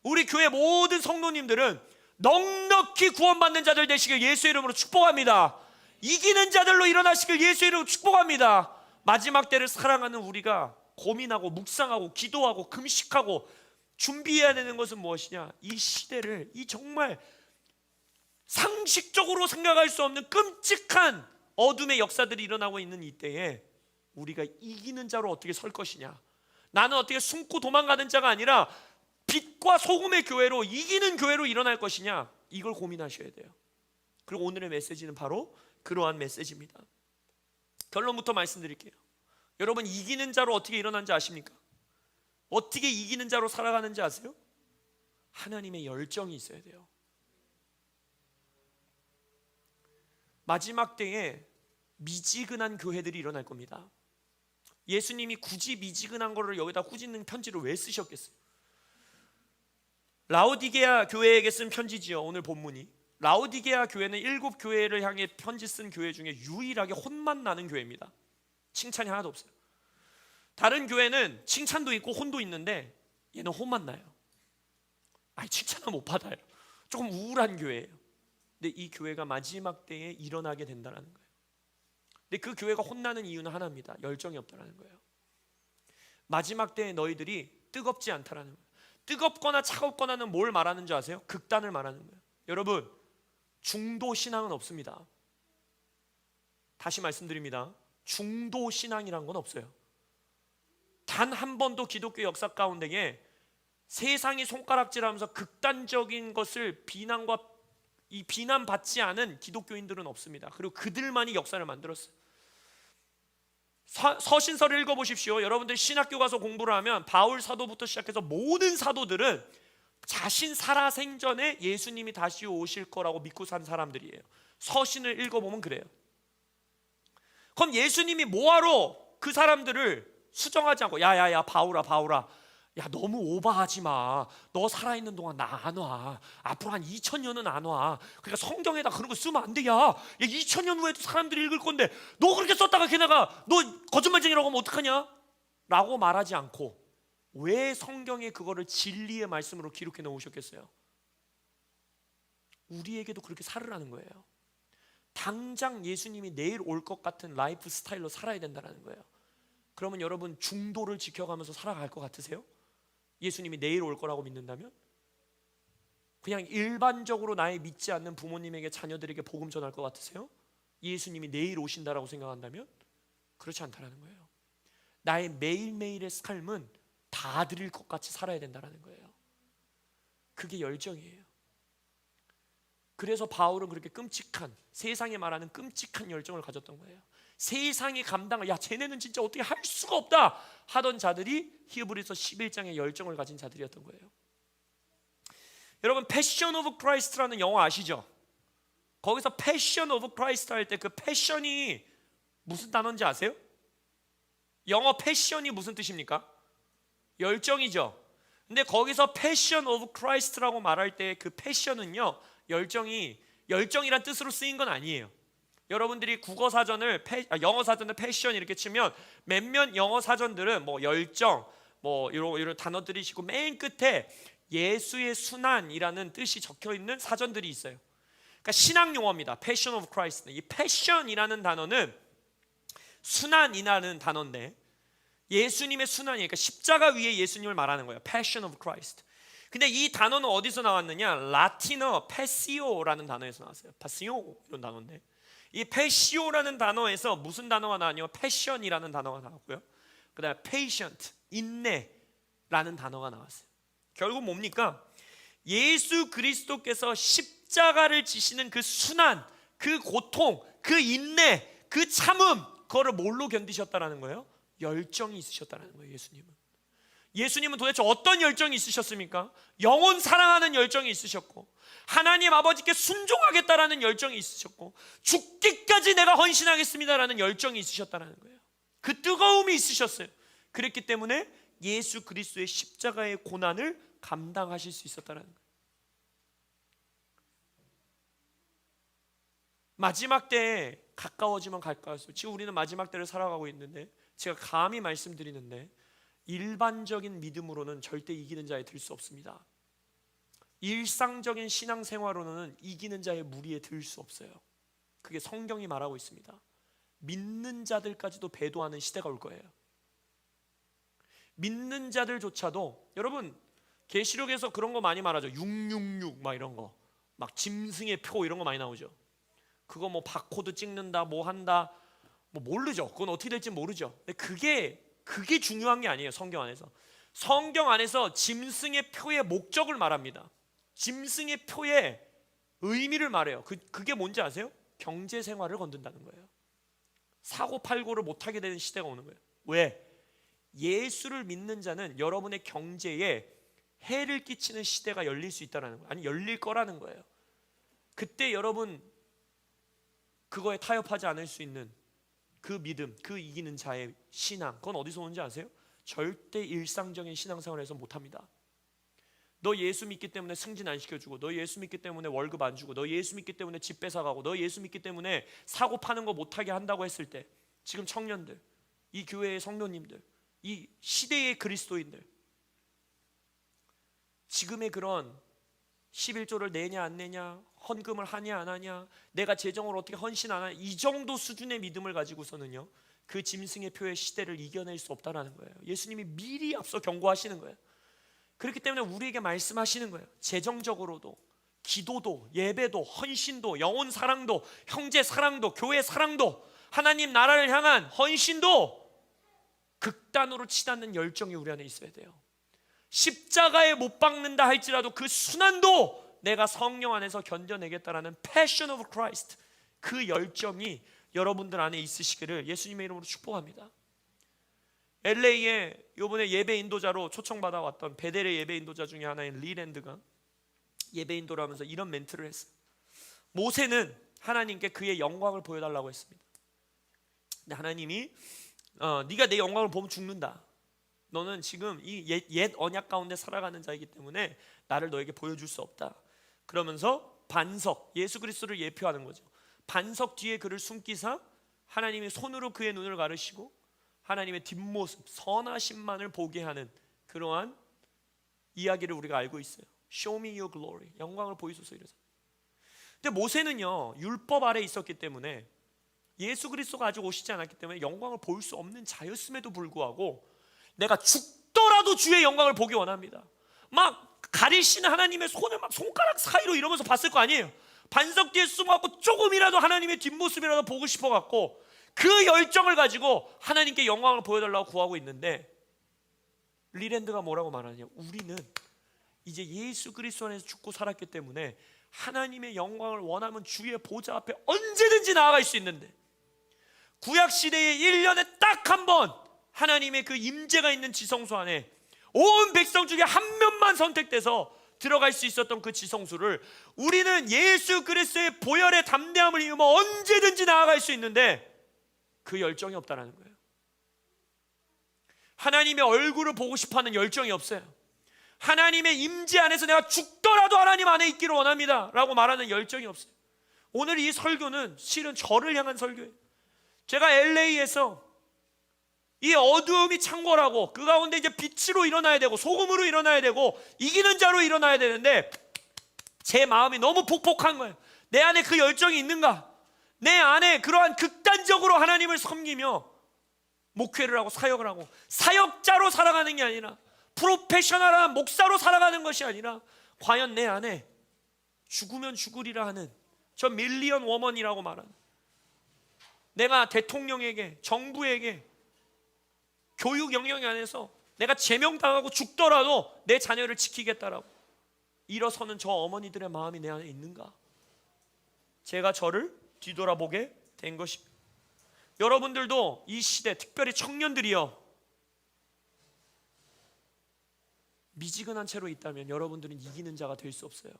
우리 교회 모든 성도님들은 넉넉히 구원받는 자들 되시길 예수 이름으로 축복합니다. 이기는 자들로 일어나시길 예수 이름으로 축복합니다. 마지막 때를 사랑하는 우리가 고민하고 묵상하고 기도하고 금식하고 준비해야 되는 것은 무엇이냐? 이 시대를, 이 정말 상식적으로 생각할 수 없는 끔찍한 어둠의 역사들이 일어나고 있는 이때에 우리가 이기는 자로 어떻게 설 것이냐, 나는 어떻게 숨고 도망가는 자가 아니라 빛과 소금의 교회로, 이기는 교회로 일어날 것이냐, 이걸 고민하셔야 돼요. 그리고 오늘의 메시지는 바로 그러한 메시지입니다. 결론부터 말씀드릴게요. 여러분, 이기는 자로 어떻게 일어난지 아십니까? 어떻게 이기는 자로 살아가는지 아세요? 하나님의 열정이 있어야 돼요. 마지막 때에 미지근한 교회들이 일어날 겁니다. 예수님이 굳이 미지근한 거를 여기다 꾸짖는 편지를 왜 쓰셨겠어요? 라오디게아 교회에게 쓴 편지지요. 오늘 본문이 라오디게아 교회는 7 교회를 향해 편지 쓴 교회 중에 유일하게 혼만 나는 교회입니다. 칭찬이 하나도 없어요. 다른 교회는 칭찬도 있고 혼도 있는데 얘는 혼만 나요. 칭찬은 못 받아요. 조금 우울한 교회예요. 근데 이 교회가 마지막 때에 일어나게 된다는 거예요. 근데 그 교회가 혼나는 이유는 하나입니다. 열정이 없다는 거예요. 마지막 때에 너희들이 뜨겁지 않다라는 거예요. 뜨겁거나 차갑거나는 뭘 말하는 줄 아세요? 극단을 말하는 거예요. 여러분, 중도 신앙은 없습니다. 다시 말씀드립니다. 중도 신앙이란 건 없어요. 단 한 번도 기독교 역사 가운데에 세상이 손가락질하면서 극단적인 것을 비난받지 않은 기독교인들은 없습니다. 그리고 그들만이 역사를 만들었어요. 서신서를 읽어보십시오. 여러분들 신학교 가서 공부를 하면 바울 사도부터 시작해서 모든 사도들은 자신 살아생전에 예수님이 다시 오실 거라고 믿고 산 사람들이에요. 서신을 읽어보면 그래요. 그럼 예수님이 뭐하러 그 사람들을 수정하지 않고 야야야 바울아 야 너무 오버하지 마. 너 살아있는 동안 나 안 와. 앞으로 한 2000년은 안 와. 그러니까 성경에다 그런 거 쓰면 안 돼. 야 2000년 후에도 사람들이 읽을 건데 너 그렇게 썼다가 걔네가 너 거짓말쟁이라고 하면 어떡하냐? 라고 말하지 않고 왜 성경에 그거를 진리의 말씀으로 기록해 놓으셨겠어요? 우리에게도 그렇게 살으라는 거예요. 당장 예수님이 내일 올 것 같은 라이프 스타일로 살아야 된다는 거예요. 그러면 여러분 중도를 지켜가면서 살아갈 것 같으세요? 예수님이 내일 올 거라고 믿는다면? 그냥 일반적으로 나의 믿지 않는 부모님에게 자녀들에게 복음 전할 것 같으세요? 예수님이 내일 오신다라고 생각한다면? 그렇지 않다는 거예요. 나의 매일매일의 삶은 다 드릴 것 같이 살아야 된다는 거예요. 그게 열정이에요. 그래서 바울은 그렇게 끔찍한, 세상에 말하는 끔찍한 열정을 가졌던 거예요. 세상이 감당을, 야 쟤네는 진짜 어떻게 할 수가 없다 하던 자들이 히브리서 11장의 열정을 가진 자들이었던 거예요. 여러분 패션 오브 크라이스트라는 영어 아시죠? 거기서 패션 오브 크라이스트 할 때 그 패션이 무슨 단어인지 아세요? 영어 패션이 무슨 뜻입니까? 열정이죠. 근데 거기서 패션 오브 크라이스트라고 말할 때 그 패션은요, 열정이란 뜻으로 쓰인 건 아니에요. 여러분들이 영어 사전을 패션 이렇게 치면 몇몇 영어 사전들은 뭐 열정, 뭐 이런 단어들이 있고 맨 끝에 예수의 순환이라는 뜻이 적혀 있는 사전들이 있어요. 그러니까 신학 용어입니다. Passion of Christ. 이 passion이라는 단어는 순환이라는 단어인데 예수님의 순환이니까 십자가 위에 예수님을 말하는 거예요. Passion of Christ. 근데 이 단어는 어디서 나왔느냐? 라틴어 패시오라는 단어에서 나왔어요. 파시오 이런 단어인데 이 패시오라는 단어에서 무슨 단어가 나왔냐면 패션이라는 단어가 나왔고요. 그다음에 patient, 인내라는 단어가 나왔어요. 결국 뭡니까? 예수 그리스도께서 십자가를 지시는 그 순환, 그 고통, 그 인내, 그 참음, 그거를 뭘로 견디셨다라는 거예요? 열정이 있으셨다는 거예요. 예수님은 도대체 어떤 열정이 있으셨습니까? 영혼 사랑하는 열정이 있으셨고 하나님 아버지께 순종하겠다라는 열정이 있으셨고 죽기까지 내가 헌신하겠습니다라는 열정이 있으셨다는 거예요. 그 뜨거움이 있으셨어요. 그랬기 때문에 예수 그리스도의 십자가의 고난을 감당하실 수 있었다는 거예요. 마지막 때에 가까워지면 가까워서 지금 우리는 마지막 때를 살아가고 있는데 제가 감히 말씀드리는데 일반적인 믿음으로는 절대 이기는 자에 들 수 없습니다. 일상적인 신앙생활로는 이기는 자의 무리에 들 수 없어요. 그게 성경이 말하고 있습니다. 믿는 자들까지도 배도하는 시대가 올 거예요. 믿는 자들조차도 여러분 계시록에서 그런 거 많이 말하죠. 666 막 이런 거, 막 짐승의 표 이런 거 많이 나오죠. 그거 뭐 바코드 찍는다, 뭐 한다, 뭐 모르죠. 그건 어떻게 될지 모르죠. 근데 그게 중요한 게 아니에요. 성경 안에서 짐승의 표의 목적을 말합니다. 짐승의 표의 의미를 말해요. 그게 뭔지 아세요? 경제 생활을 건든다는 거예요. 사고 팔고를 못하게 되는 시대가 오는 거예요. 왜? 예수를 믿는 자는 여러분의 경제에 해를 끼치는 시대가 열릴 수 있다는 거예요. 아니 열릴 거라는 거예요. 그때 여러분 그거에 타협하지 않을 수 있는 그 믿음, 그 이기는 자의 신앙, 그건 어디서 오는지 아세요? 절대 일상적인 신앙생활에서 못합니다. 너 예수 믿기 때문에 승진 안 시켜주고, 너 예수 믿기 때문에 월급 안 주고, 너 예수 믿기 때문에 집 뺏어가고, 너 예수 믿기 때문에 사고 파는 거 못하게 한다고 했을 때 지금 청년들, 이 교회의 성도님들, 이 시대의 그리스도인들, 지금의 그런 11조를 내냐 안 내냐, 헌금을 하냐 안 하냐, 내가 재정을 어떻게 헌신 안 하냐, 이 정도 수준의 믿음을 가지고서는요 그 짐승의 표의 시대를 이겨낼 수 없다라는 거예요. 예수님이 미리 앞서 경고하시는 거예요. 그렇기 때문에 우리에게 말씀하시는 거예요. 재정적으로도, 기도도, 예배도, 헌신도, 영혼 사랑도, 형제 사랑도, 교회 사랑도, 하나님 나라를 향한 헌신도 극단으로 치닫는 열정이 우리 안에 있어야 돼요. 십자가에 못 박는다 할지라도 그 순환도 내가 성령 안에서 견뎌내겠다라는 Passion of Christ, 그 열정이 여러분들 안에 있으시기를 예수님의 이름으로 축복합니다. LA에 이번에 예배 인도자로 초청받아 왔던 베델의 예배 인도자 중에 하나인 리랜드가 예배 인도를 하면서 이런 멘트를 했어요. 모세는 하나님께 그의 영광을 보여달라고 했습니다. 근데 하나님이 네가 내 영광을 보면 죽는다. 너는 지금 이 옛 언약 가운데 살아가는 자이기 때문에 나를 너에게 보여줄 수 없다. 그러면서 반석, 예수 그리스도를 예표하는 거죠. 반석 뒤에 그를 숨기사 하나님이 손으로 그의 눈을 가르시고 하나님의 뒷모습, 선하심만을 보게 하는 그러한 이야기를 우리가 알고 있어요. Show me your glory. 영광을 보이소서 이래서. 근데 모세는요, 율법 아래 있었기 때문에, 예수 그리스도가 아직 오시지 않았기 때문에 영광을 볼 수 없는 자였음에도 불구하고 내가 죽더라도 주의 영광을 보기 원합니다. 막 가리시는 하나님의 손을 막 손가락 사이로 이러면서 봤을 거 아니에요. 반석 뒤에 숨어갖고 조금이라도 하나님의 뒷모습이라도 보고 싶어갖고 그 열정을 가지고 하나님께 영광을 보여달라고 구하고 있는데, 리랜드가 뭐라고 말하냐, 우리는 이제 예수 그리스도 안에서 죽고 살았기 때문에 하나님의 영광을 원하면 주의 보좌 앞에 언제든지 나아갈 수 있는데, 구약시대에 1년에 딱 한 번 하나님의 그 임재가 있는 지성소 안에 온 백성 중에 한 명만 선택돼서 들어갈 수 있었던 그 지성소를 우리는 예수 그리스도의 보혈의 담대함을 이으며 언제든지 나아갈 수 있는데 그 열정이 없다는 거예요. 하나님의 얼굴을 보고 싶어하는 열정이 없어요. 하나님의 임재 안에서 내가 죽더라도 하나님 안에 있기를 원합니다 라고 말하는 열정이 없어요. 오늘 이 설교는 실은 저를 향한 설교예요. 제가 LA에서 이 어두움이 창궐하고 그 가운데 이제 빛으로 일어나야 되고 소금으로 일어나야 되고 이기는 자로 일어나야 되는데, 제 마음이 너무 폭폭한 거예요. 내 안에 그 열정이 있는가? 내 안에 그러한 극단적으로 하나님을 섬기며 목회를 하고 사역을 하고 사역자로 살아가는 게 아니라, 프로페셔널한 목사로 살아가는 것이 아니라, 과연 내 안에 죽으면 죽으리라 하는 저 밀리언 워먼이라고 말하는, 내가 대통령에게, 정부에게, 교육 영역 안에서 내가 제명당하고 죽더라도 내 자녀를 지키겠다라고 일어서는 저 어머니들의 마음이 내 안에 있는가? 제가 저를 뒤돌아보게 된 것입니다. 여러분들도 이 시대, 특별히 청년들이요, 미지근한 채로 있다면 여러분들은 이기는 자가 될 수 없어요.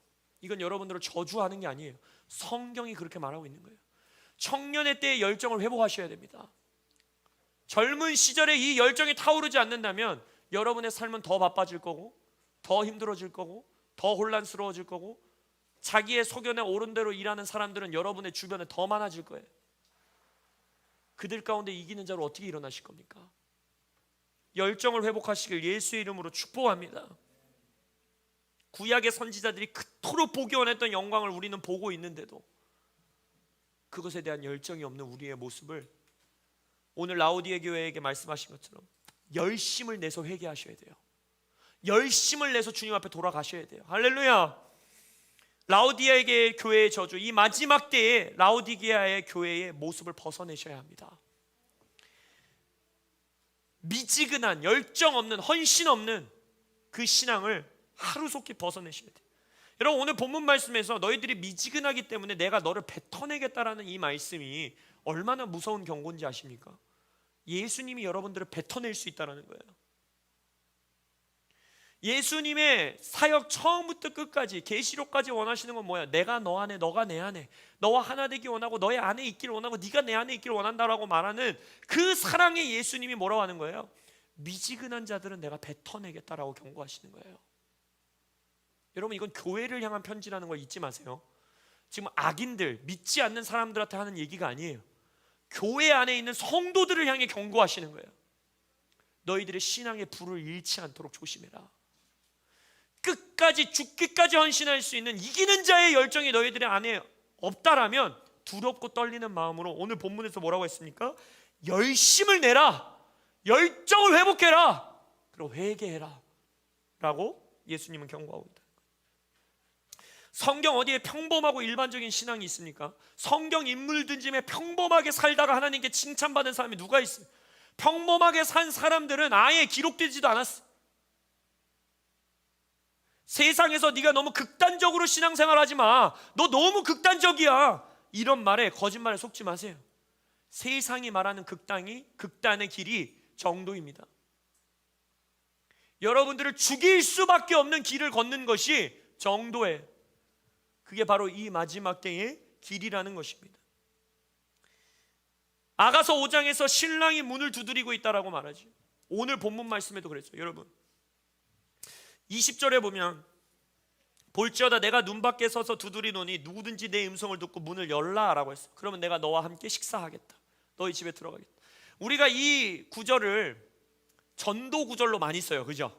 이건 여러분들을 저주하는 게 아니에요. 성경이 그렇게 말하고 있는 거예요. 청년의 때의 열정을 회복하셔야 됩니다. 젊은 시절에 이 열정이 타오르지 않는다면 여러분의 삶은 더 바빠질 거고, 더 힘들어질 거고, 더 혼란스러워질 거고, 자기의 소견에 옳은 대로 일하는 사람들은 여러분의 주변에 더 많아질 거예요. 그들 가운데 이기는 자로 어떻게 일어나실 겁니까? 열정을 회복하시길 예수의 이름으로 축복합니다. 구약의 선지자들이 그토록 보기 원했던 영광을 우리는 보고 있는데도 그것에 대한 열정이 없는 우리의 모습을 오늘 라오디게 교회에게 말씀하신 것처럼 열심을 내서 회개하셔야 돼요. 열심을 내서 주님 앞에 돌아가셔야 돼요. 할렐루야. 라오디게의 교회의 저주, 이 마지막 때에 라오디게아의 교회의 모습을 벗어내셔야 합니다. 미지근한, 열정 없는, 헌신 없는 그 신앙을 하루속히 벗어내셔야 돼요. 여러분, 오늘 본문 말씀에서 너희들이 미지근하기 때문에 내가 너를 뱉어내겠다라는 이 말씀이 얼마나 무서운 경고인지 아십니까? 예수님이 여러분들을 뱉어낼 수 있다는 거예요. 예수님의 사역 처음부터 끝까지, 계시록까지 원하시는 건 뭐야? 내가 너 안에, 너가 내 안에, 너와 하나 되기 원하고 너의 안에 있기를 원하고 네가 내 안에 있기를 원한다라고 말하는 그 사랑의 예수님이 뭐라고 하는 거예요? 미지근한 자들은 내가 뱉어내겠다라고 경고하시는 거예요. 여러분, 이건 교회를 향한 편지라는 걸 잊지 마세요. 지금 악인들, 믿지 않는 사람들한테 하는 얘기가 아니에요. 교회 안에 있는 성도들을 향해 경고하시는 거예요. 너희들의 신앙의 불을 잃지 않도록 조심해라. 끝까지 죽기까지 헌신할 수 있는 이기는 자의 열정이 너희들의 안에 없다라면 두렵고 떨리는 마음으로, 오늘 본문에서 뭐라고 했습니까? 열심을 내라, 열정을 회복해라, 그리고 회개해라 라고 예수님은 경고하고 있다. 성경 어디에 평범하고 일반적인 신앙이 있습니까? 성경 인물들 중에 평범하게 살다가 하나님께 칭찬받은 사람이 누가 있어요? 평범하게 산 사람들은 아예 기록되지도 않았어. 세상에서 네가 너무 극단적으로 신앙생활하지 마, 너 너무 극단적이야, 이런 말에, 거짓말에 속지 마세요. 세상이 말하는 극단의 길이 정도입니다. 여러분들을 죽일 수밖에 없는 길을 걷는 것이 정도예요. 그게 바로 이 마지막 때의 길이라는 것입니다. 아가서 5장에서 신랑이 문을 두드리고 있다라고 말하죠. 오늘 본문 말씀에도 그랬죠. 여러분, 20절에 보면 볼지어다 내가 눈 밖에 서서 두드리노니 누구든지 내 음성을 듣고 문을 열라 라고 했어요. 그러면 내가 너와 함께 식사하겠다, 너희 집에 들어가겠다. 우리가 이 구절을 전도 구절로 많이 써요, 그죠?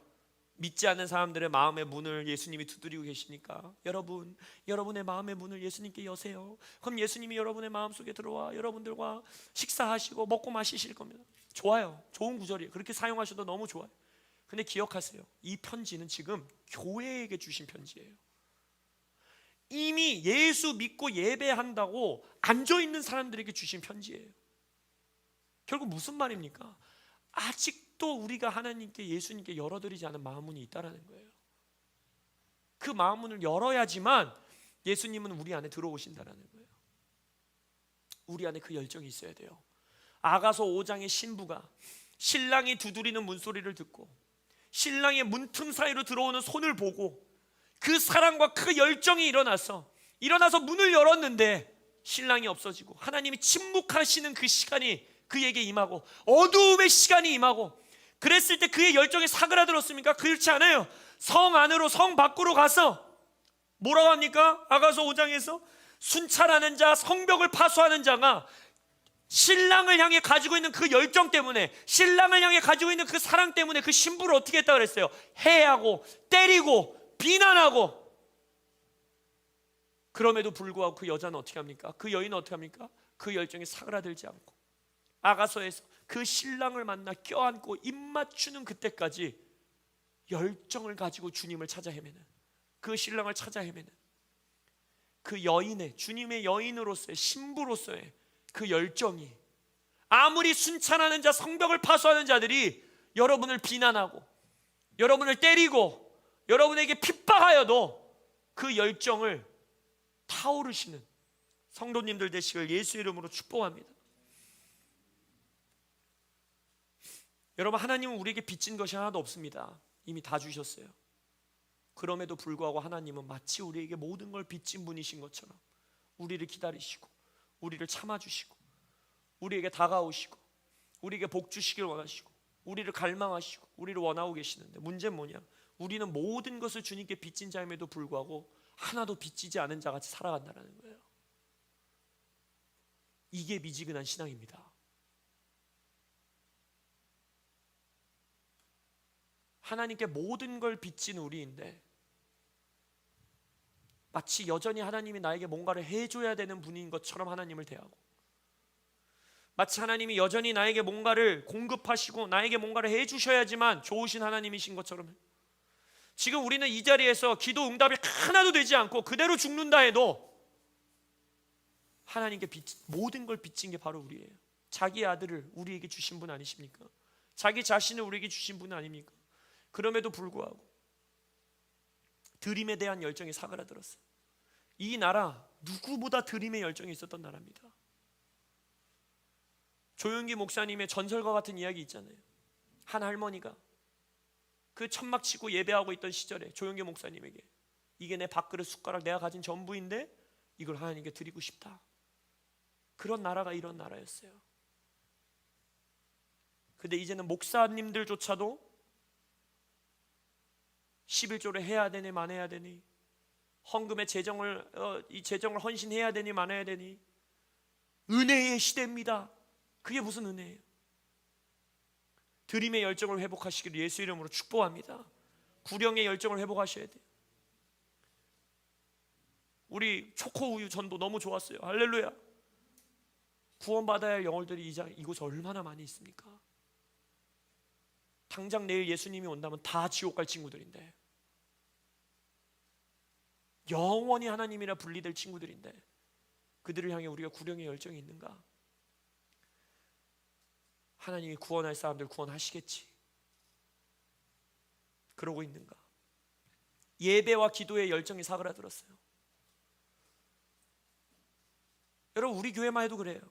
믿지 않는 사람들의 마음의 문을 예수님이 두드리고 계시니까 여러분, 여러분의 마음의 문을 예수님께 여세요. 그럼 예수님이 여러분의 마음속에 들어와 여러분들과 식사하시고 먹고 마시실 겁니다. 좋아요. 좋은 구절이에요. 그렇게 사용하셔도 너무 좋아요. 근데 기억하세요. 이 편지는 지금 교회에게 주신 편지예요. 이미 예수 믿고 예배한다고 앉아있는 사람들에게 주신 편지예요. 결국 무슨 말입니까? 아직도 우리가 하나님께, 예수님께 열어드리지 않은 마음문이 있다는 거예요. 그 마음문을 열어야지만 예수님은 우리 안에 들어오신다는 거예요. 우리 안에 그 열정이 있어야 돼요. 아가서 5장의 신부가 신랑이 두드리는 문소리를 듣고 신랑의 문틈 사이로 들어오는 손을 보고 그 사랑과 그 열정이 일어나서 문을 열었는데 신랑이 없어지고 하나님이 침묵하시는 그 시간이 그에게 임하고 어두움의 시간이 임하고, 그랬을 때 그의 열정이 사그라들었습니까? 그렇지 않아요. 성 안으로, 성 밖으로 가서 뭐라고 합니까? 아가서 5장에서 순찰하는 자, 성벽을 파수하는 자가 신랑을 향해 가지고 있는 그 열정 때문에, 신랑을 향해 가지고 있는 그 사랑 때문에 그 신부를 어떻게 했다 그랬어요? 해하고 때리고 비난하고. 그럼에도 불구하고 그 여자는 어떻게 합니까? 그 여인은 어떻게 합니까? 그 열정이 사그라들지 않고 아가서에서 그 신랑을 만나 껴안고 입 맞추는 그때까지 열정을 가지고 주님을 찾아 헤매는, 그 신랑을 찾아 헤매는 그 여인의, 주님의 여인으로서의, 신부로서의 그 열정이, 아무리 순찰하는 자, 성벽을 파수하는 자들이 여러분을 비난하고 여러분을 때리고 여러분에게 핍박하여도 그 열정을 타오르시는 성도님들 되시길 예수 이름으로 축복합니다. 여러분, 하나님은 우리에게 빚진 것이 하나도 없습니다. 이미 다 주셨어요. 그럼에도 불구하고 하나님은 마치 우리에게 모든 걸 빚진 분이신 것처럼 우리를 기다리시고 우리를 참아주시고 우리에게 다가오시고 우리에게 복 주시길 원하시고 우리를 갈망하시고 우리를 원하고 계시는데, 문제는 뭐냐? 우리는 모든 것을 주님께 빚진 자임에도 불구하고 하나도 빚지지 않은 자같이 살아간다는 거예요. 이게 미지근한 신앙입니다. 하나님께 모든 걸 빚진 우리인데 마치 여전히 하나님이 나에게 뭔가를 해줘야 되는 분인 것처럼 하나님을 대하고, 마치 하나님이 여전히 나에게 뭔가를 공급하시고 나에게 뭔가를 해주셔야지만 좋으신 하나님이신 것처럼, 지금 우리는 이 자리에서 기도 응답이 하나도 되지 않고 그대로 죽는다 해도 하나님께 모든 걸 빚진 게 바로 우리예요. 자기 아들을 우리에게 주신 분 아니십니까? 자기 자신을 우리에게 주신 분 아닙니까? 그럼에도 불구하고 드림에 대한 열정이 사그라들었어요. 이 나라 누구보다 드림의 열정이 있었던 나라입니다. 조용기 목사님의 전설과 같은 이야기 있잖아요. 한 할머니가 그 천막 치고 예배하고 있던 시절에 조용기 목사님에게 이게 내 밥그릇 숟가락 내가 가진 전부인데 이걸 하나님께 드리고 싶다. 그런 나라가 이런 나라였어요. 근데 이제는 목사님들조차도 11조를 해야 되니 만해야 되니, 헌금의 이 재정을 헌신해야 되니 만해야 되니, 은혜의 시대입니다. 그게 무슨 은혜예요? 드림의 열정을 회복하시기를 예수 이름으로 축복합니다. 구령의 열정을 회복하셔야 돼요. 우리 초코우유 전도 너무 좋았어요. 할렐루야. 구원받아야 할 영혼들이 이곳에 얼마나 많이 있습니까? 당장 내일 예수님이 온다면 다 지옥 갈 친구들인데, 영원히 하나님이라 분리될 친구들인데 그들을 향해 우리가 구령의 열정이 있는가? 하나님이 구원할 사람들 구원하시겠지, 그러고 있는가? 예배와 기도의 열정이 사그라들었어요. 여러분, 우리 교회만 해도 그래요.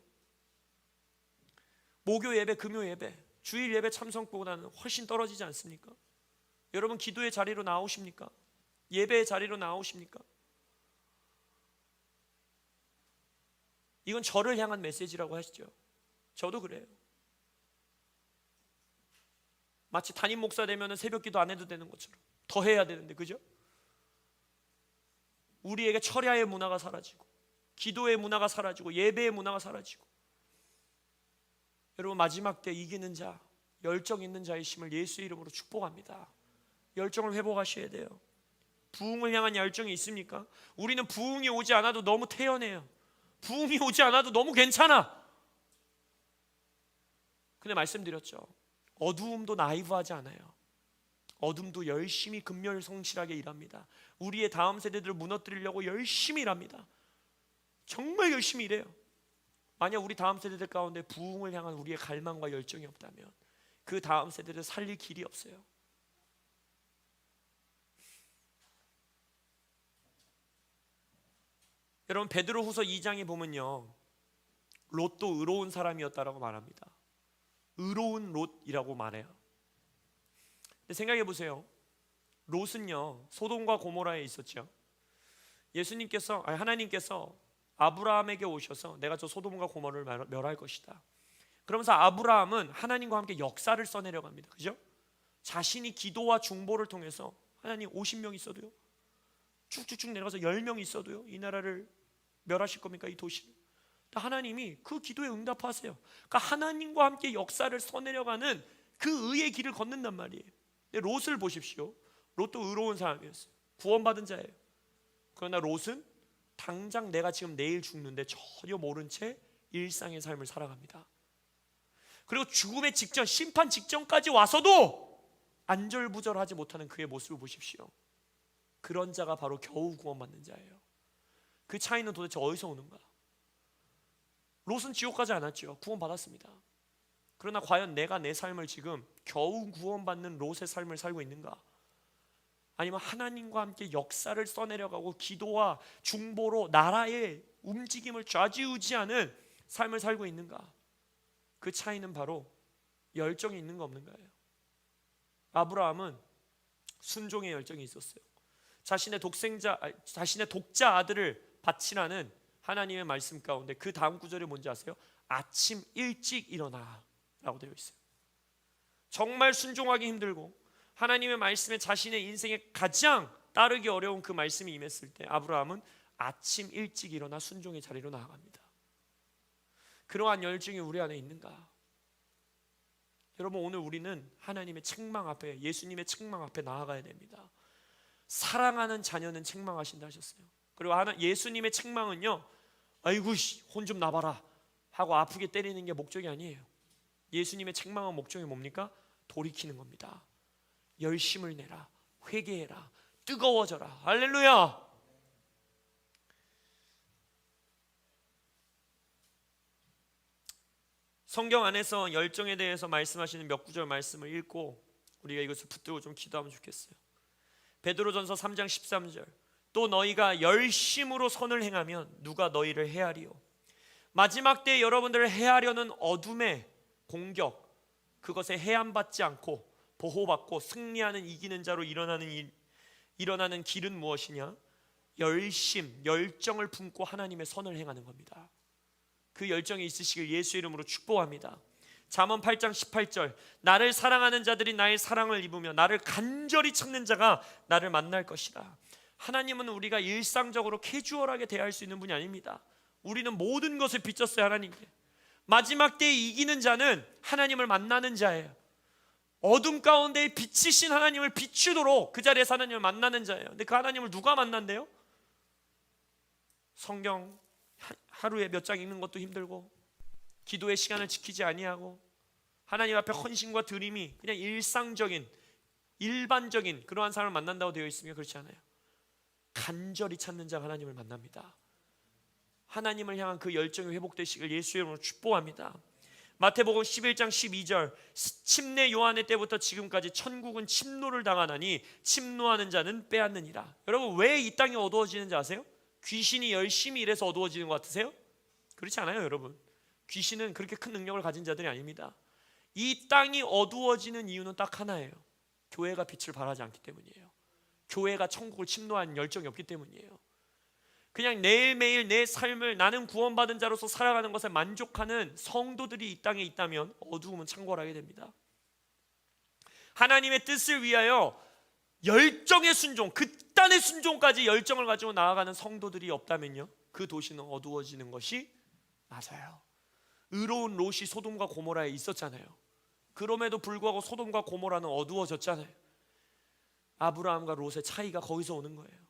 목요 예배, 금요 예배, 주일 예배 참석보다는 훨씬 떨어지지 않습니까? 여러분, 기도의 자리로 나오십니까? 예배의 자리로 나오십니까? 이건 저를 향한 메시지라고 하시죠. 저도 그래요. 마치 담임 목사 되면 새벽기도 안 해도 되는 것처럼 더 해야 되는데, 그죠? 우리에게 철야의 문화가 사라지고 기도의 문화가 사라지고 예배의 문화가 사라지고, 여러분, 마지막 때 이기는 자, 열정 있는 자이심을 예수 이름으로 축복합니다. 열정을 회복하셔야 돼요. 부흥을 향한 열정이 있습니까? 우리는 부흥이 오지 않아도 너무 태연해요. 부흥이 오지 않아도 너무 괜찮아. 근데 말씀드렸죠, 어두움도 나이브하지 않아요. 어둠도 열심히 근멸성실하게 일합니다. 우리의 다음 세대들을 무너뜨리려고 열심히 일합니다. 정말 열심히 일해요. 만약 우리 다음 세대들 가운데 부흥을 향한 우리의 갈망과 열정이 없다면 그 다음 세대를 살릴 길이 없어요. 여러분, 베드로후서 2장에 보면요, 롯도 의로운 사람이었다라고 말합니다. 의로운 롯이라고 말해요. 근데 생각해 보세요. 롯은요, 소돔과 고모라에 있었죠. 하나님께서 아브라함에게 오셔서 내가 저 소돔과 고모라를 멸할 것이다. 그러면서 아브라함은 하나님과 함께 역사를 써내려갑니다. 그죠? 자신이 기도와 중보를 통해서 하나님 50명 있어도요, 쭉쭉쭉 내려가서 10명 있어도요, 이 나라를 멸하실 겁니까? 이 도시를. 하나님이 그 기도에 응답하세요. 그러니까 하나님과 함께 역사를 써내려가는 그 의의 길을 걷는단 말이에요. 근데 롯을 보십시오. 롯도 의로운 사람이었어요. 구원받은 자예요. 그러나 롯은 당장 내가 지금 내일 죽는데 전혀 모른 채 일상의 삶을 살아갑니다. 그리고 죽음의 직전, 심판 직전까지 와서도 안절부절하지 못하는 그의 모습을 보십시오. 그런 자가 바로 겨우 구원받는 자예요. 그 차이는 도대체 어디서 오는가? 롯은 지옥 가지 않았죠. 구원받았습니다. 그러나 과연 내가 내 삶을 지금 겨우 구원받는 롯의 삶을 살고 있는가? 아니면 하나님과 함께 역사를 써내려가고 기도와 중보로 나라의 움직임을 좌지우지하는 삶을 살고 있는가? 그 차이는 바로 열정이 있는 거 없는가예요. 아브라함은 순종의 열정이 있었어요. 자신의 독자 아들을 바치라는 하나님의 말씀 가운데 그 다음 구절이 뭔지 아세요? 아침 일찍 일어나 라고 되어 있어요. 정말 순종하기 힘들고 하나님의 말씀에 자신의 인생에 가장 따르기 어려운 그 말씀이 임했을 때 아브라함은 아침 일찍 일어나 순종의 자리로 나아갑니다. 그러한 열정이 우리 안에 있는가? 여러분, 오늘 우리는 하나님의 책망 앞에, 예수님의 책망 앞에 나아가야 됩니다. 사랑하는 자녀는 책망하신다 하셨어요. 그리고 예수님의 책망은요, 아이고 혼 좀 나봐라 하고 아프게 때리는 게 목적이 아니에요. 예수님의 책망은 목적이 뭡니까? 돌이키는 겁니다. 열심을 내라, 회개해라, 뜨거워져라. 할렐루야. 성경 안에서 열정에 대해서 말씀하시는 몇 구절 말씀을 읽고 우리가 이것을 붙들고 좀 기도하면 좋겠어요. 베드로전서 3장 13절, 또 너희가 열심으로 선을 행하면 누가 너희를 헤아리요. 마지막 때에 여러분들을 헤아려는 어둠의 공격, 그것에 해함받지 않고 보호받고 승리하는 이기는 자로 일어나는 길은 무엇이냐? 열정을 품고 하나님의 선을 행하는 겁니다. 그 열정이 있으시길 예수의 이름으로 축복합니다. 잠언 8장 18절, 나를 사랑하는 자들이 나의 사랑을 입으며 나를 간절히 찾는 자가 나를 만날 것이다. 하나님은 우리가 일상적으로 캐주얼하게 대할 수 있는 분이 아닙니다. 우리는 모든 것을 빚졌어요, 하나님께. 마지막 때에 이기는 자는 하나님을 만나는 자예요. 어둠 가운데 빛이신 하나님을 비추도록 그 자리에서 하나님을 만나는 자예요. 근데 그 하나님을 누가 만난대요? 성경 하루에 몇 장 읽는 것도 힘들고 기도의 시간을 지키지 아니하고 하나님 앞에 헌신과 드림이 그냥 일반적인 그러한 사람을 만난다고 되어 있으며 그렇지 않아요. 간절히 찾는 자가 하나님을 만납니다. 하나님을 향한 그 열정이 회복되시길 예수의 이름으로 축복합니다. 마태복음 11장 12절, 침례 요한의 때부터 지금까지 천국은 침노를 당하나니 침노하는 자는 빼앗느니라. 여러분, 왜 이 땅이 어두워지는지 아세요? 귀신이 열심히 일해서 어두워지는 것 같으세요? 그렇지 않아요, 여러분. 귀신은 그렇게 큰 능력을 가진 자들이 아닙니다. 이 땅이 어두워지는 이유는 딱 하나예요. 교회가 빛을 발하지 않기 때문이에요. 교회가 천국을 침노하는 열정이 없기 때문이에요. 그냥 매일매일 내 삶을 나는 구원받은 자로서 살아가는 것에 만족하는 성도들이 이 땅에 있다면 어두움은 창궐하게 됩니다. 하나님의 뜻을 위하여 열정의 순종, 극단의 순종까지 열정을 가지고 나아가는 성도들이 없다면요, 그 도시는 어두워지는 것이 맞아요. 의로운 롯이 소돔과 고모라에 있었잖아요. 그럼에도 불구하고 소돔과 고모라는 어두워졌잖아요. 아브라함과 롯의 차이가 거기서 오는 거예요.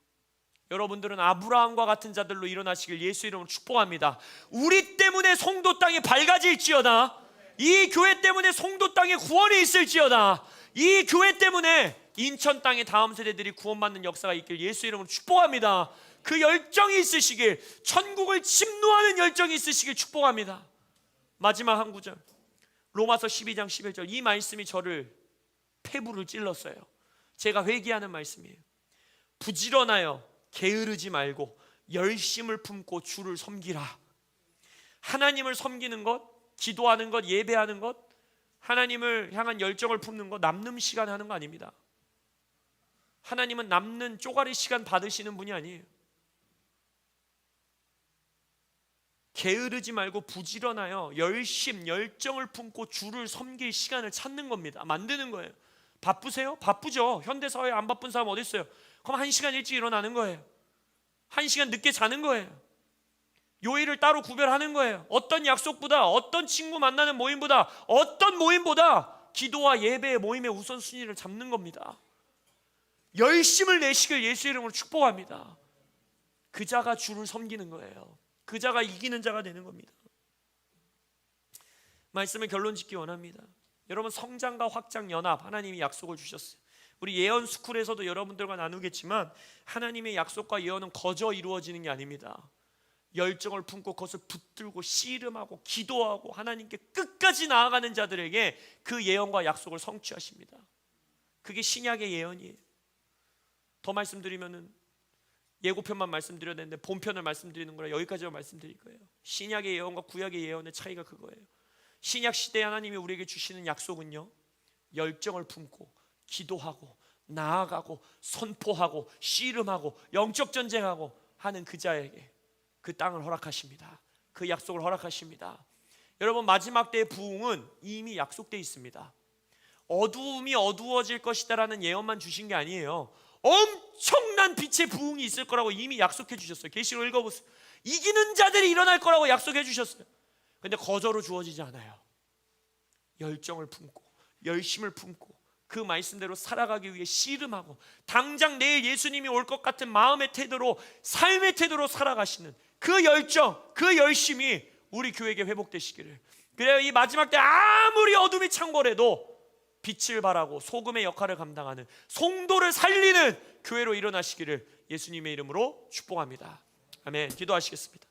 여러분들은 아브라함과 같은 자들로 일어나시길 예수 이름으로 축복합니다. 우리 때문에 송도 땅이 밝아질지어다. 이 교회 때문에 송도 땅에 구원이 있을지어다. 이 교회 때문에 인천 땅의 다음 세대들이 구원받는 역사가 있길 예수 이름으로 축복합니다. 그 열정이 있으시길, 천국을 침노하는 열정이 있으시길 축복합니다. 마지막 한 구절, 로마서 12장 11절. 이 말씀이 저를 폐부를 찔렀어요. 제가 회개하는 말씀이에요. 부지런하여 게으르지 말고 열심을 품고 주를 섬기라. 하나님을 섬기는 것, 기도하는 것, 예배하는 것, 하나님을 향한 열정을 품는 것, 남는 시간 하는 거 아닙니다. 하나님은 남는 쪼가리 시간 받으시는 분이 아니에요. 게으르지 말고 부지런하여 열정을 품고 주를 섬길 시간을 찾는 겁니다. 만드는 거예요. 바쁘세요? 바쁘죠. 현대사회에 안 바쁜 사람 어디 있어요? 그럼 1시간 일찍 일어나는 거예요. 1시간 늦게 자는 거예요. 요일을 따로 구별하는 거예요. 어떤 약속보다, 어떤 친구 만나는 모임보다, 어떤 모임보다 기도와 예배의 모임의 우선순위를 잡는 겁니다. 열심을 내시길 예수 이름으로 축복합니다. 그 자가 주를 섬기는 거예요. 그 자가 이기는 자가 되는 겁니다. 말씀을 결론 짓기 원합니다. 여러분, 성장과 확장 연합 하나님이 약속을 주셨어요. 우리 예언 스쿨에서도 여러분들과 나누겠지만 하나님의 약속과 예언은 거저 이루어지는 게 아닙니다. 열정을 품고 그것을 붙들고 씨름하고 기도하고 하나님께 끝까지 나아가는 자들에게 그 예언과 약속을 성취하십니다. 그게 신약의 예언이에요. 더 말씀드리면은 예고편만 말씀드려야 되는데 본편을 말씀드리는 거라 여기까지만 말씀드릴 거예요. 신약의 예언과 구약의 예언의 차이가 그거예요. 신약 시대에 하나님이 우리에게 주시는 약속은요, 열정을 품고 기도하고 나아가고 선포하고 씨름하고 영적 전쟁하고 하는 그 자에게 그 땅을 허락하십니다. 그 약속을 허락하십니다. 여러분, 마지막 때의 부흥은 이미 약속되어 있습니다. 어두움이 어두워질 것이다라는 예언만 주신 게 아니에요. 엄청난 빛의 부흥이 있을 거라고 이미 약속해 주셨어요. 계시록 읽어보세요. 이기는 자들이 일어날 거라고 약속해 주셨어요. 근데 거저로 주어지지 않아요. 열정을 품고 열심을 품고 그 말씀대로 살아가기 위해 씨름하고 당장 내일 예수님이 올 것 같은 마음의 태도로, 삶의 태도로 살아가시는 그 열정, 그 열심이 우리 교회에게 회복되시기를. 그래요. 이 마지막 때 아무리 어둠이 창궐해도 빛을 발하고 소금의 역할을 감당하는, 송도를 살리는 교회로 일어나시기를 예수님의 이름으로 축복합니다. 아멘. 기도하시겠습니다.